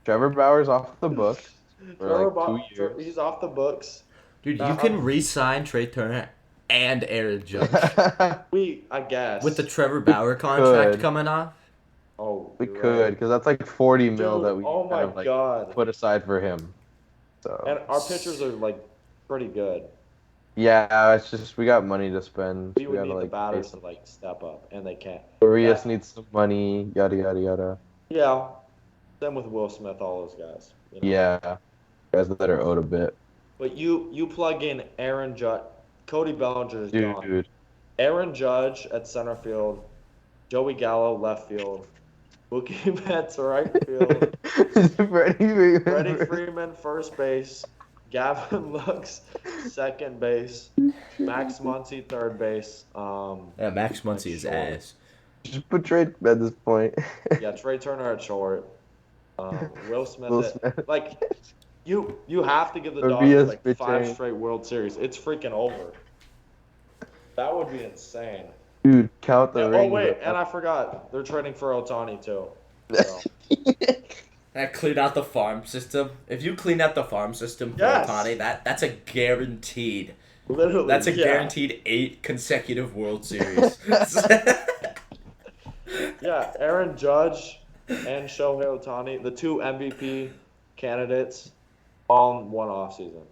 Trevor Bauer's off the books for Trevor, like 2 years. He's off the books. Dude, you can re-sign Trey Turner and Aaron Judge I guess. with the Trevor We Bauer contract could. coming off. Oh, We you're could, right. because that's like 40 mil Dude, that we oh kind my of like God. put aside for him. So And our pitchers are like pretty good. yeah, it's just we got money to spend. We We would gotta need the like pay batters to some. like step up, and they can't. Arias That needs some money. Yada yada yada. yeah. Same with Will Smith, all those guys. Yeah, guys that are owed a bit. But you plug in Aaron Judge, Cody Bellinger is gone. Dude. Aaron Judge at center field, Joey Gallo left field, Mookie Betts right field, Freddie Freeman first base, Gavin Lux second base, Max Muncy third base. Yeah, Max Muncy is short. ass. Just put trade at this point. Yeah, Trey Turner at short. Will Smith Will at Smith. like you have to give the Arias Dodgers like 5 pitching. straight World Series. It's freaking over. That would be insane. Dude, count the Oh rings. wait, and I forgot they're trading for Otani too. So. That clean out the farm system. If you clean out the farm system for Yes. Otani, that's a guaranteed. Literally, That's a yeah. guaranteed 8 consecutive World Series. Yeah, Aaron Judge and Shohei Otani, the 2 MVP candidates, all in one offseason.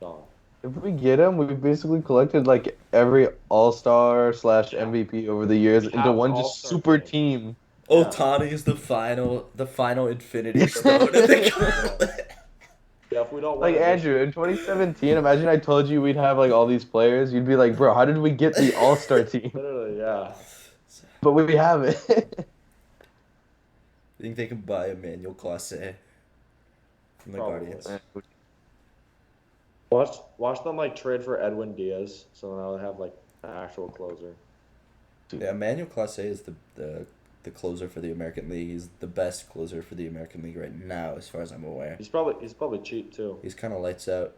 Gone. If we get him, we've basically collected like every All-Star / MVP over the years We into have one an just all-star super team. team. Otani is the final Infinity Stone of the Yeah, if we don't Like win it this Andrew, in 2017, imagine I told you we'd have like all these players. You'd be like, bro, how did we get the All-Star team? literally, yeah. But we have it. You think they can buy Emmanuel Clase from the Probably. Guardians? Watch them like trade for Edwin Diaz, so now they have like an actual closer. Yeah, Emmanuel Clase is the closer for the American League. He's the best closer for the American League right now, as far as I'm aware. He's probably cheap too. He's kind of lights out.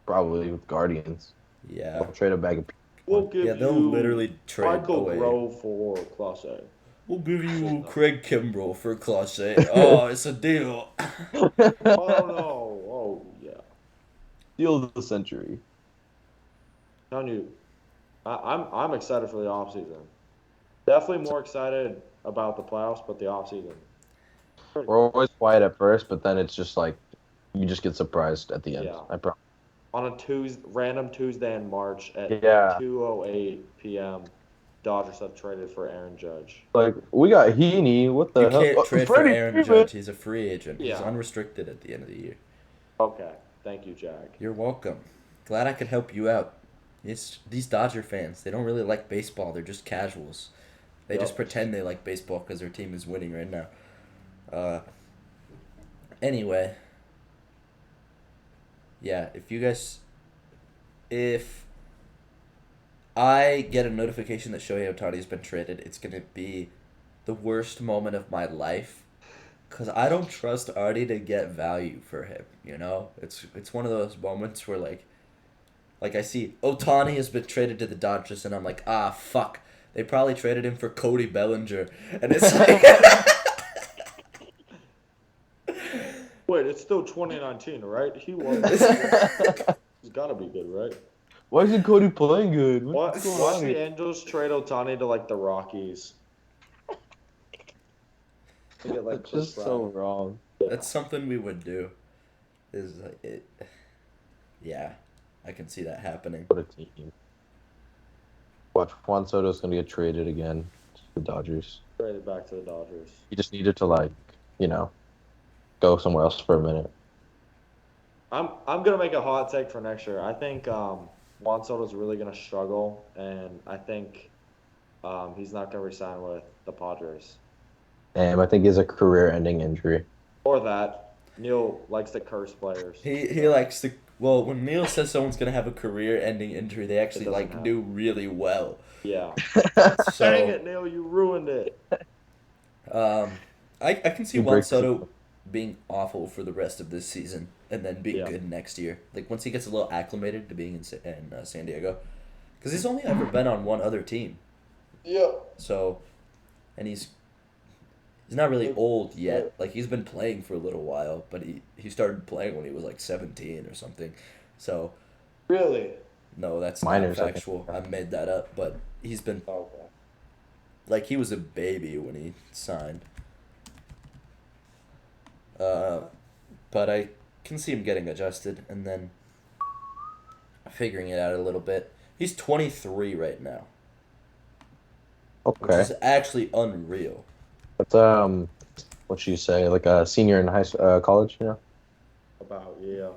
Probably with Guardians. Yeah. I'll trade a bag of. We'll give Yeah, they'll you literally trade Michael away. Grove for Clase. We'll give you Craig Kimbrell for Clase. Oh, it's a deal. Oh no! Oh yeah. Steal of the century. Telling you, I'm excited for the offseason. Definitely more excited about the playoffs, but the offseason. We're always quiet at first, but then it's just like you just get surprised at the end. Yeah. I promise. On a random Tuesday in March at Yeah. 2:08 p.m., Dodgers have traded for Aaron Judge. Like we got Heaney. What the You hell? can't trade for Freddie Aaron Freeman. Judge. He's a free agent. He's Yeah. unrestricted at the end of the year. Okay, thank you, Jack. You're welcome. Glad I could help you out. These Dodger fans, they don't really like baseball. They're just casuals. They just Yep. pretend they like baseball because their team is winning right now. Anyway. Yeah, if I get a notification that Shohei Ohtani has been traded, it's going to be the worst moment of my life. Because I don't trust Artie to get value for him, you know? It's one of those moments where, like I see Ohtani has been traded to the Dodgers, and I'm like, ah, fuck. They probably traded him for Cody Bellinger. And it's like... Wait, it's still 2019, right? He was. He's got to be good, right? Why isn't Cody playing good? Watch What's going on the here? Angels trade Otani to like the Rockies. To get, like, That's Chris just so Bryant. wrong. That's something we would do. Is like it. Yeah, I can see that happening. What a team. Watch, Juan Soto's gonna get traded again to the Dodgers. Traded back to the Dodgers. He just needed to go somewhere else for a minute. I'm gonna make a hot take for next year. I think Juan Soto's really gonna struggle, and I think he's not gonna resign with the Padres. I think he has a career-ending injury. Or that Neil likes to curse players. He likes to. Well, when Neil says someone's gonna have a career-ending injury, they actually doesn't happen. do really well. Yeah. So, Dang it, Neil, you ruined it. I can see He Juan breaks. Soto being awful for the rest of this season and then being Yeah. good next year. Like once he gets a little acclimated to being in San Diego, because he's only ever been on one other team. Yeah. So, and he's not really old yet. Like he's been playing for a little while, but he started playing when he was like 17 or something. So Really? no, that's not Minors, I think. factual. I made that up, but he's been Okay. like he was a baby when he signed. Uh, but I can see him getting adjusted and then figuring it out a little bit. He's 23 right now, which Okay. is actually unreal. That's what you say, like a senior in college, you know? About, yeah.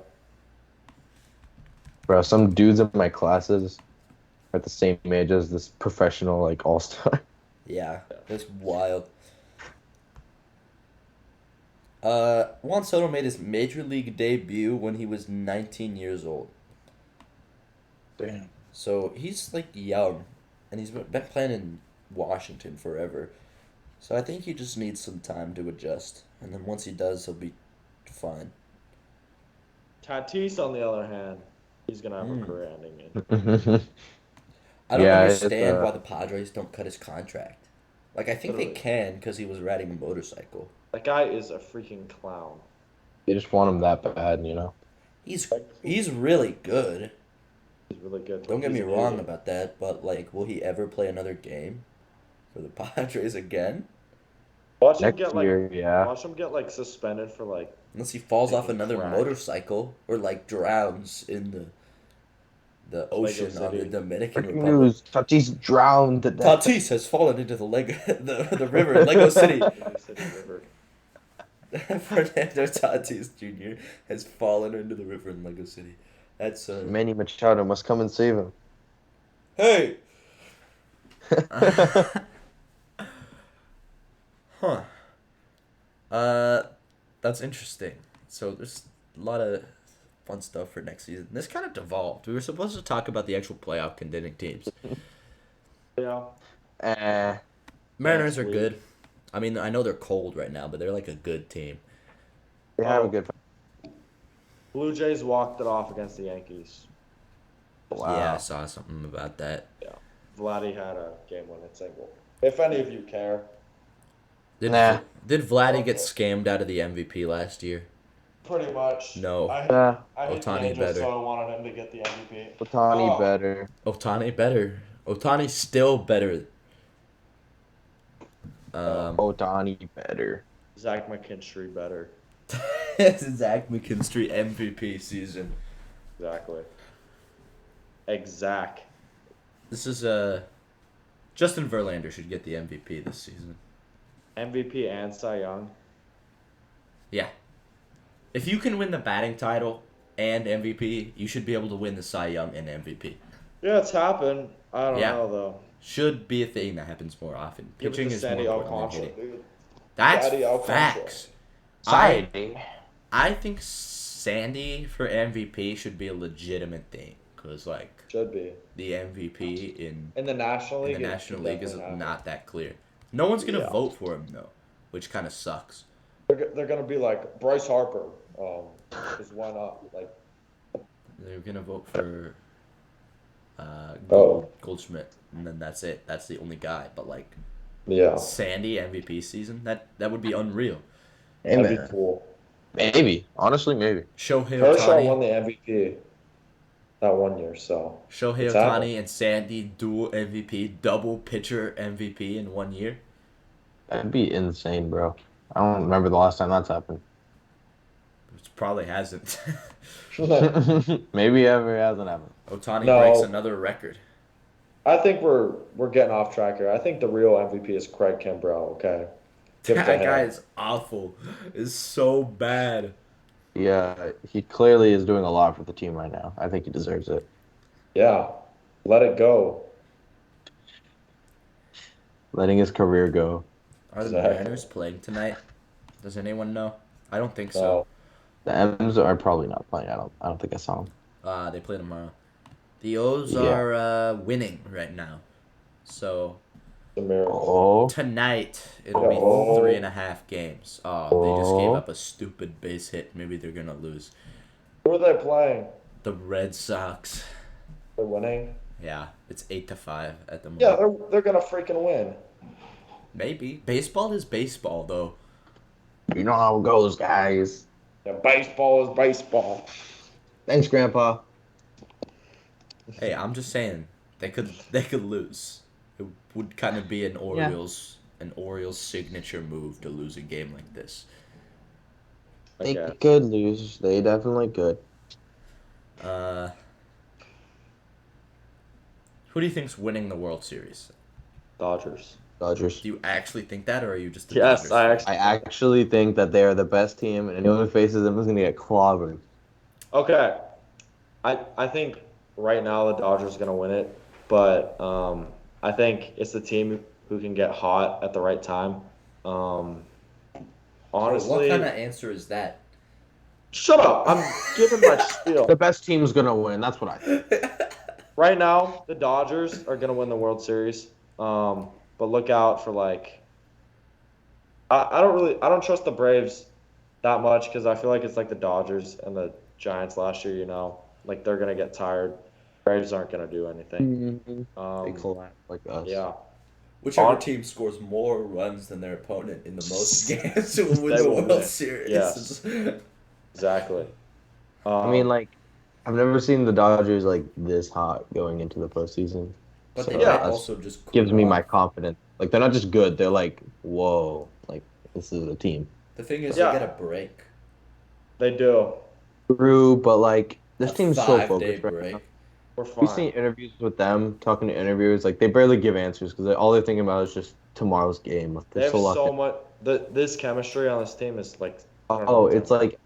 Bro, some dudes in my classes are at the same age as this professional like all-star. Yeah, that's wild. Juan Soto made his major league debut when he was 19 years old. Damn. So he's like young, and he's been playing in Washington forever. So I think he just needs some time to adjust, and then once he does, he'll be fine. Tatis, on the other hand, he's gonna have a Mm. career-ending injury. I don't Yeah, it's understand why the Padres don't cut his contract. Like I think they Literally. can because he was riding a motorcycle. That guy is a freaking clown. they just want him that bad, you know? He's really good. He's really good. Don't get He's me wrong amazing. about that, but like, will he ever play another game for the Padres again? Watch him Next get year, yeah. watch him get like suspended for like Unless he falls off taking another crack. motorcycle or like drowns in the ocean on the City. Dominican Breaking Republic. news: Tatis drowned to death. Tatis has fallen into the river in Lego City. Lego City River. Fernando Tatis Jr. has fallen into the river in Lego City. That's Manny Machado must come and save him. hey. Huh. That's interesting. So there's a lot of fun stuff for next season. This kind of devolved. We were supposed to talk about the actual playoff contending teams. Yeah. Mariners Next are week. good. I mean, I know they're cold right now, but they're like a good team. They have a good. Blue Jays walked it off against the Yankees. Wow. Yeah, I saw something about that. Yeah. Vladdy had a game-winning single. If any of you care. Did Nah. did Vladdy get scammed out of the MVP last year? Pretty much. No. I hate the Otani Angels, better. so I wanted him to get the MVP. Otani Oh. better. Otani better. Otani's still better. Otani better. Zach McKinstry better. Zach McKinstry MVP season. Exactly. Exact. This is Justin Verlander should get the MVP this season. MVP and Cy Young. Yeah. If you can win the batting title and MVP, you should be able to win the Cy Young and MVP. Yeah, it's happened. I don't Yeah. know though. Should be a thing that happens more often. Give it Pitching to is more Sandy important than Alcantara, hitting. dude. That's Daddy Alcantara. facts. I think Sandy for MVP should be a legitimate thing because like Should be. the MVP In the National in League. the it National should League is definitely happen. not that clear. No one's gonna Yeah. vote for him though, which kind of sucks. They're gonna be like Bryce Harper. Because why not? Like, They're gonna vote for Oh. Goldschmidt, and then that's it. That's the only guy. But like yeah, Sandy MVP season, that would be unreal. Hey, that'd man. be cool. Maybe. Honestly, maybe. Shohei Kershaw won Otani, the MVP that one year, so Shohei It's Otani happened. and Sandy dual MVP, double pitcher MVP in 1 year. That'd be insane, bro. I don't remember the last time that's happened. Which probably hasn't. Maybe ever hasn't happened. Otani No. breaks another record. I think we're getting off track here. I think the real MVP is Craig Kimbrell. Okay, Give it to That him. guy is awful. Is so bad. Yeah, he clearly is doing a lot for the team right now. I think he deserves it. yeah, let it go. Letting his career go. Are the Exactly. Mariners playing tonight? Does anyone know? I don't think so. So The M's are probably not playing. I don't think I saw him. They play tomorrow. The O's Yeah. are winning right now. So Summaries. Oh, Tonight, it'll Oh. be 3.5 games. Oh, they just gave up a stupid base hit. Maybe they're going to lose. Who are they playing? The Red Sox. They're winning. Yeah, it's 8-5 at the moment. Yeah, they're gonna freaking win. Maybe. Baseball is baseball, though. you know how it goes, guys. Yeah, baseball is baseball. Thanks, Grandpa. Hey, I'm just saying they could lose. It would kind of be an Orioles signature move to lose a game like this. They Okay. could lose. They definitely could. Who do you think's winning the World Series? Dodgers. Dodgers. Do you actually think that, or are you just a Yes, Dodgers I fan? actually. I actually think that they are the best team, and anyone who faces them is going to get clobbered. Okay. I think right now the Dodgers are gonna win it, but I think it's the team who can get hot at the right time. Honestly, what kind of answer is that? shut up! I'm giving my spiel. The best team's going to win. That's what I think. Right now, the Dodgers are gonna win the World Series. But look out for I don't trust the Braves that much because I feel like it's like the Dodgers and the Giants last year. Like they're gonna get tired. Braves aren't gonna do anything. They collapse like us. Yeah. Whichever team scores more runs than their opponent in the most games will win They the will World win. Series. Yes. Exactly. I mean, like, I've never seen the Dodgers like this hot going into the postseason. But So they Yeah. might that's- also just cool gives me my off. confidence. Like, they're not just good. They're like, whoa, like this is a team. The thing is, Yeah. they get a break. They do. True, but like this A team's so 5-day focused right break. now. We're We've fine. seen interviews with them, talking to interviewers, like they barely give answers because all they're thinking about is just tomorrow's game. Like, They they're have so so locked in. much. This chemistry on this team is like. I don't know Oh, what's it's in it. like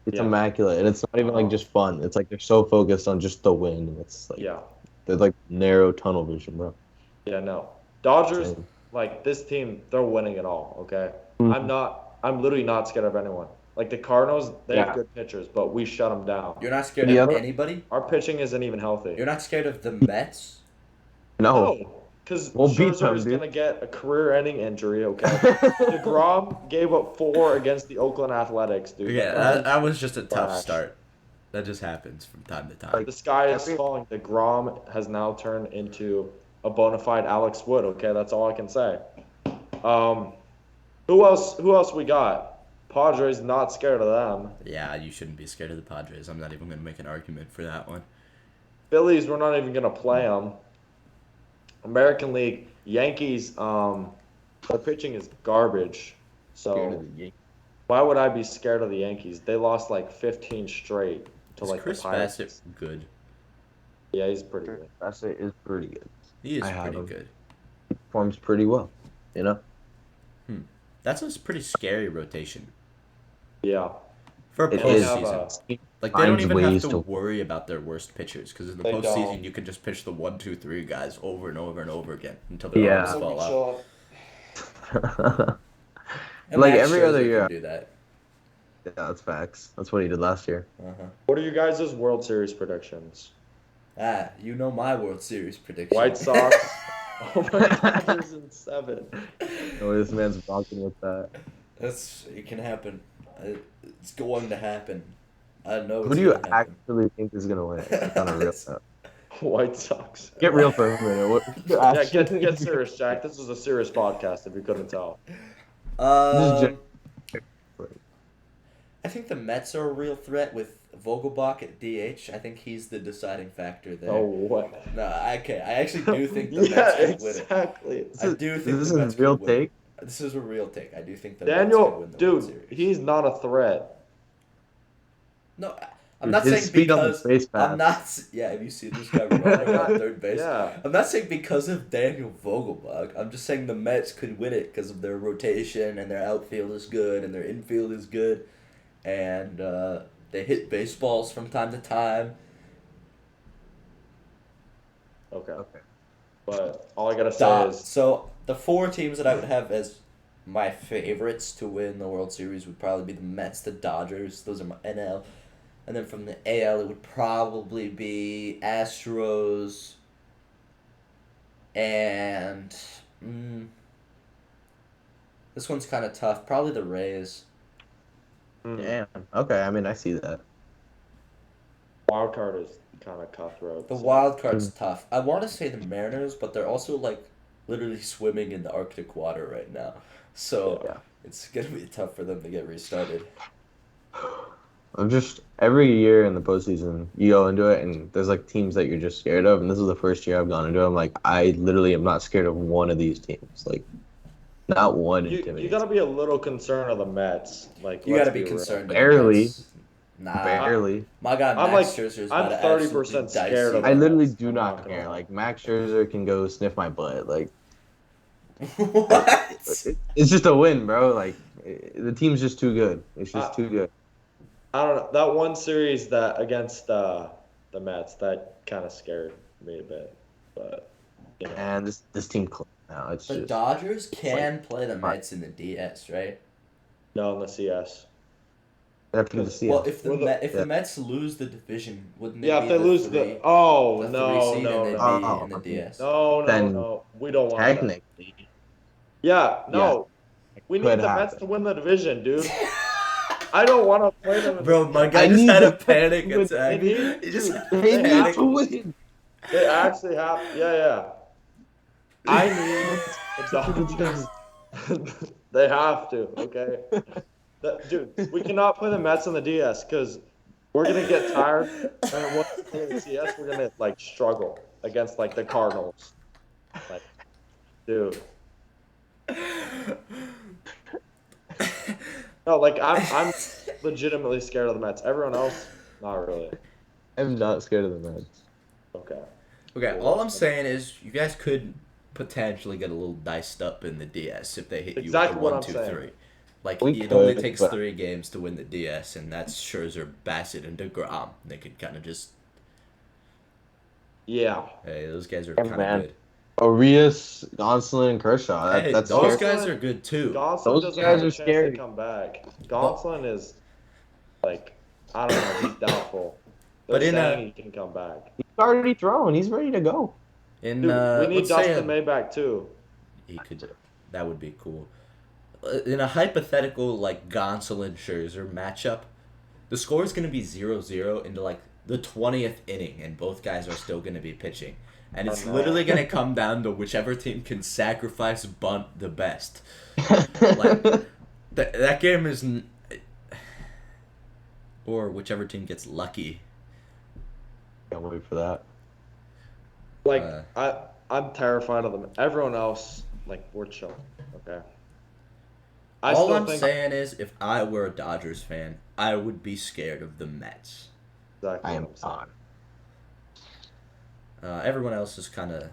it's Yeah. immaculate, and it's not even like just fun. It's like they're so focused on just the win. And it's like Yeah. they're like narrow tunnel vision, bro. Yeah. No. Dodgers, Same. like this team, they're winning it all. Okay. Mhm. I'm literally not scared of anyone. Like the Cardinals, they Yeah. have good pitchers, but we shut them down. You're not scared The of other- anybody? Our pitching isn't even healthy. You're not scared of the Mets? No. No, because We'll beat Scherzer them, is dude. gonna get a career-ending injury. Okay. DeGrom gave up 4 against the Oakland Athletics, dude. Yeah, that was just a tough Trash. start. That just happens from time to time. Like, The sky is Every- falling. DeGrom has now turned into a bona fide Alex Wood. Okay, that's all I can say. Who else we got? Padres, not scared of them. Yeah, you shouldn't be scared of the Padres. I'm not even going to make an argument for that one. Phillies, we're not even gonna play them. American League, Yankees. Their pitching is garbage. Scared So of the Yankees. why would I be scared of the Yankees? They lost like 15 straight to Is like Chris the Pirates. Bassett good? Yeah, he's pretty good. Bassett is pretty good. He is I have pretty him. good. Performs pretty well, you know. That's a pretty scary rotation. Yeah. For It is. postseason. He Like, they don't finds even have ways to to- worry about their worst pitchers because in the They postseason, don't. you can just pitch the 1, 2, 3 guys over and over and over again until their Yeah. arms fall out. And Like, Max every other Scherzer year. can do that. Yeah, that's facts. That's what he did last year. Uh-huh. What are you guys' World Series predictions? You know my World Series prediction. White Sox. Oh my God, in 7. Oh, this man's rocking with that. It can happen. It's going to happen. I know it's Who do you gonna happen. actually think is gonna win? Like, on a real note. White Sox. Get real for a minute. What, you Yeah, actually get serious, Jack. This is a serious podcast. If you couldn't tell. Um, I think the Mets are a real threat with Vogelbach at DH. I think he's the deciding factor there. Oh what? No, okay. I actually do think the Yeah, Mets could win it. exactly. I do think this the is Mets a real could win it. take. This is a real take. I do think the Mets could Daniel, win the World dude, Series. he's not a threat. No, I'm not His saying speed on the because base pass. I'm not. Yeah, have you seen this guy running on third base? Yeah. I'm not saying because of Daniel Vogelbach. I'm just saying the Mets could win it because of their rotation and their outfield is good and their infield is good, and they hit baseballs from time to time. Okay. But all I gotta say is So the 4 teams that I would have as my favorites to win the World Series would probably be the Mets, the Dodgers. Those are my NL. And then from the AL, it would probably be Astros and Mm, this one's kind of tough. Probably the Rays. Hmm. Damn. Okay, I mean, I see that. Wild card is kind of cutthroat. The So. wild card's Mm. tough. I want to say the Mariners, but they're also like literally swimming in the Arctic water right now. So Yeah. Yeah. it's gonna be tough for them to get restarted. I'm just every year in the postseason, you go into it and there's like teams that you're just scared of, and this is the first year I've gone into it. I'm like, I literally am not scared of one of these teams. Like, not one You gotta intimidates. be a little concerned of the Mets. Like, You let's gotta be be real. concerned of the Barely, Mets. Nah, I, barely. my guy I'm Max like Scherzer's about I'm to absolutely 30% dice scared of you I the up. literally Mets. do I'm not not gonna care. lie. Like Max Scherzer can go sniff my butt. Like What? it's just a win, bro. Like the team's just too good. It's just I too good. I don't know that one series that against the Mets that kind of scared me a bit, but you know. And this team now, it's The just Dodgers it's like can play the fine. Mets in the DS, right? No, in the CS. I have to Because see Well, us. if we're the If the Yeah. Mets lose the division, wouldn't it yeah, if be they lose oh the three no seed and no they'd no be in Oh, the I mean, DS? then no, we don't want that. technically, Yeah, yeah, no, we could need the Mets to happen. win the division, dude. I don't want to play them in the Bro, my guy I CS. just need had a them panic to win. They attack. need, He just dude. had a They They need have panic. to win. They actually have. Yeah, yeah. I need the To the Dodgers. Giants. They have to. Okay, dude. We cannot play the Mets in the DS because we're gonna get tired, and once we play the CS, we're gonna like struggle against like the Cardinals. Like, dude. No, like I'm legitimately scared of the Mets. Everyone else, not really. I'm not scared of the Mets. Okay. Okay, Well, all I'm saying is you guys could potentially get a little diced up in the DS if they hit you with the exactly what one, I'm two, saying. three. Like We it only could, takes but 3 games to win the DS, and that's Scherzer, Bassett, and Degrom. They could kind of just Yeah. hey, those guys are hey, kind of man, good. Arias, Gonsolin, and Kershaw. Hey, That's those scary. guys are Gonsolin, good too. Gonsolin Those doesn't have guys a are chance to scary. come back. But Gonsolin is like, I don't know, he's doubtful. They're but saying he can come back. He's already thrown. He's ready to go. Dude, we need let's say Dustin May back too. he could that would be cool. In a hypothetical like Gonsolin Scherzer matchup, the score is going to be 0-0 into like the 20th inning, and both guys are still going to be pitching. And Oh, it's no. literally going to come down to whichever team can sacrifice bunt the best. Like, that game is. Or whichever team gets lucky. Can't wait for that. Like, Uh, I'm terrified of them. Everyone else, like, we're chilling. Okay. I all still I'm think saying is, if I were a Dodgers fan, I would be scared of the Mets. exactly I what am I'm saying. not. Everyone else is kind of.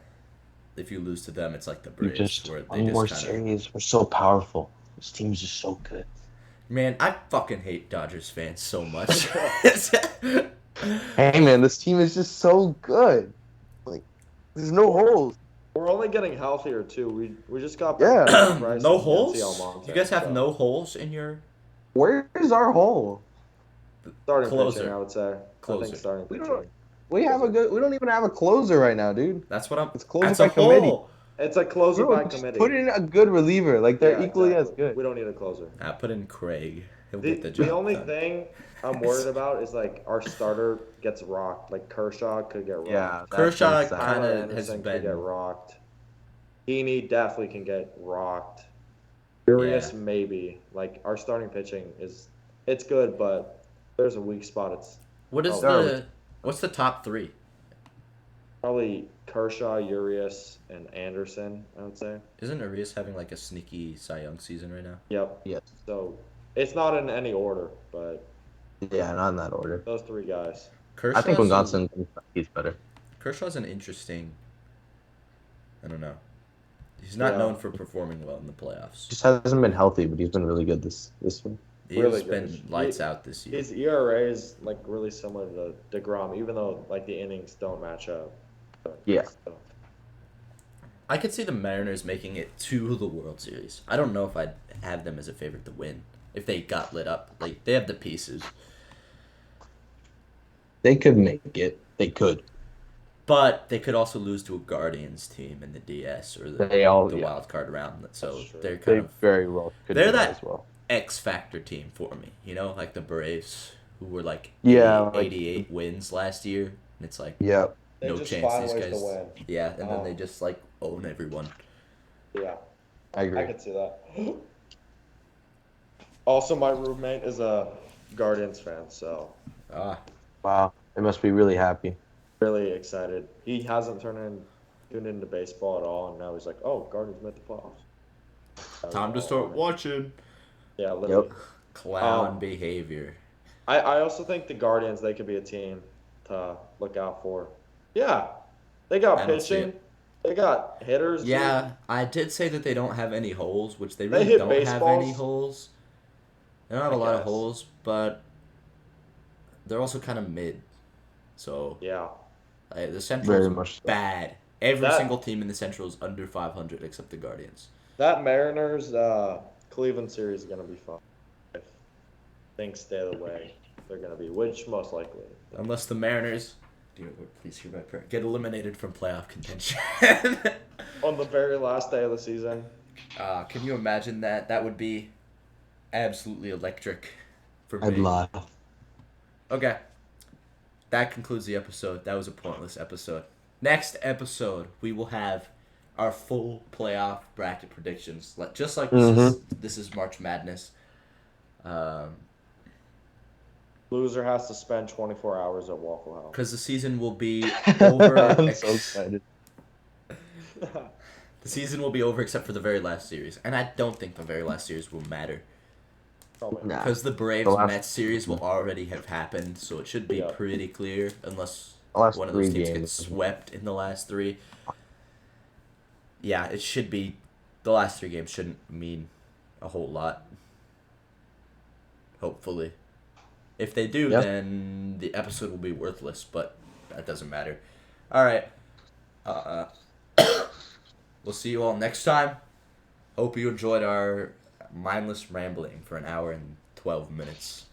If you lose to them, it's like the We Braves, just where they one more just kind of. series. We're so powerful. This team's just so good. Man, I fucking hate Dodgers fans so much. Hey man, this team is just so good. Like, there's no holes. We're only getting healthier too. We just got back Yeah. from Price No and Yancy holes? Almonte, You guys have so. no holes in your Where's our hole? Starting closer. pitching, I would say. I Closer. think starting We pitching. don't. We have a good. We don't even have a closer right now, dude. That's what I'm. It's closer That's by a committee. hole. It's a closer Bro, by just committee. put in a good reliever. Like they're Yeah, equally as exactly. good. We don't need a closer. I put in Craig. He'll The get the job the only done. thing I'm worried about is like our starter gets rocked. Like Kershaw could get rocked. Yeah, Kershaw that's sad. kinda Tyler has Anderson been- could get rocked. Heaney definitely can get rocked. Furious Yeah. maybe. Like our starting pitching it's good, but there's a weak spot. It's What is Oh. what's the top 3? probably Kershaw, Urias, and Anderson, I would say. Isn't Arias having like a sneaky Cy Young season right now? Yep. Yes. So it's not in any order, but Yeah, not in that order. those 3 guys. I think when Kershaw's Gonsolin comes back, he's better. Kershaw's an interesting. I don't know. He's not Yeah. known for performing well in the playoffs. Just hasn't been healthy, but he's been really good this year. He's Really been good. lights out this year. His ERA is like really similar to DeGrom, even though like the innings don't match up. But Yeah. still. I could see the Mariners making it to the World Series. I don't know if I'd have them as a favorite to win if they got lit up. Like they have the pieces. They could make it. They could. But they could also lose to a Guardians team in the DS or They all, the yeah, wild card round. So That's true. they're kind they of very well could they're do that as that well. X factor team for me. You know, like the Braves who were like Yeah, like 88 wins last year, and it's like yeah, They no just chance find these ways to guys. win. Yeah, and then they just like own everyone. Yeah, I I agree. could see that. Also, my roommate is a Guardians fan, so Ah, Wow, they must be really happy. really excited. He hasn't tuned into baseball at all, and now he's like, "Oh, Guardians made the playoffs." I was time to all start on it. watching. Yeah, Yep. literally. Clown Um, behavior. I also think the Guardians they could be a team to look out for. Yeah, they got I don't see pitching, it. they got hitters, dude. Yeah, I did say that they don't have any holes, which they They really hit don't have any baseballs, holes. They don't have I a lot of guess. holes, but they're also kind of mid. So Yeah, the Central's Very much so. bad. Every single that team in the Central is under 500 except the Guardians. that Mariners Cleveland series is gonna be fun if things stay the way they're gonna be, which most likely. Unless the Mariners, dear Lord, please hear my prayer, get eliminated from playoff contention. On the very last day of the season. Can you imagine that? That would be absolutely electric for I'd me. laugh. Okay. That concludes the episode. That was a pointless episode. Next episode, we will have our full playoff bracket predictions. Just like this is March Madness. Loser has to spend 24 hours at Waffle House. Because the season will be over. I'm so excited. The season will be over except for the very last series, and I don't think the very last series will matter Probably. Nah. because the Braves The last- Mets series will already have happened, so it should be Yeah. pretty clear unless The last one of those 3 teams games. gets swept in the last three. Yeah, it should be. The last 3 games shouldn't mean a whole lot. Hopefully. If they do, Yep. then the episode will be worthless, but that doesn't matter. Alright. We'll see you all next time. Hope you enjoyed our mindless rambling for an hour and 12 minutes.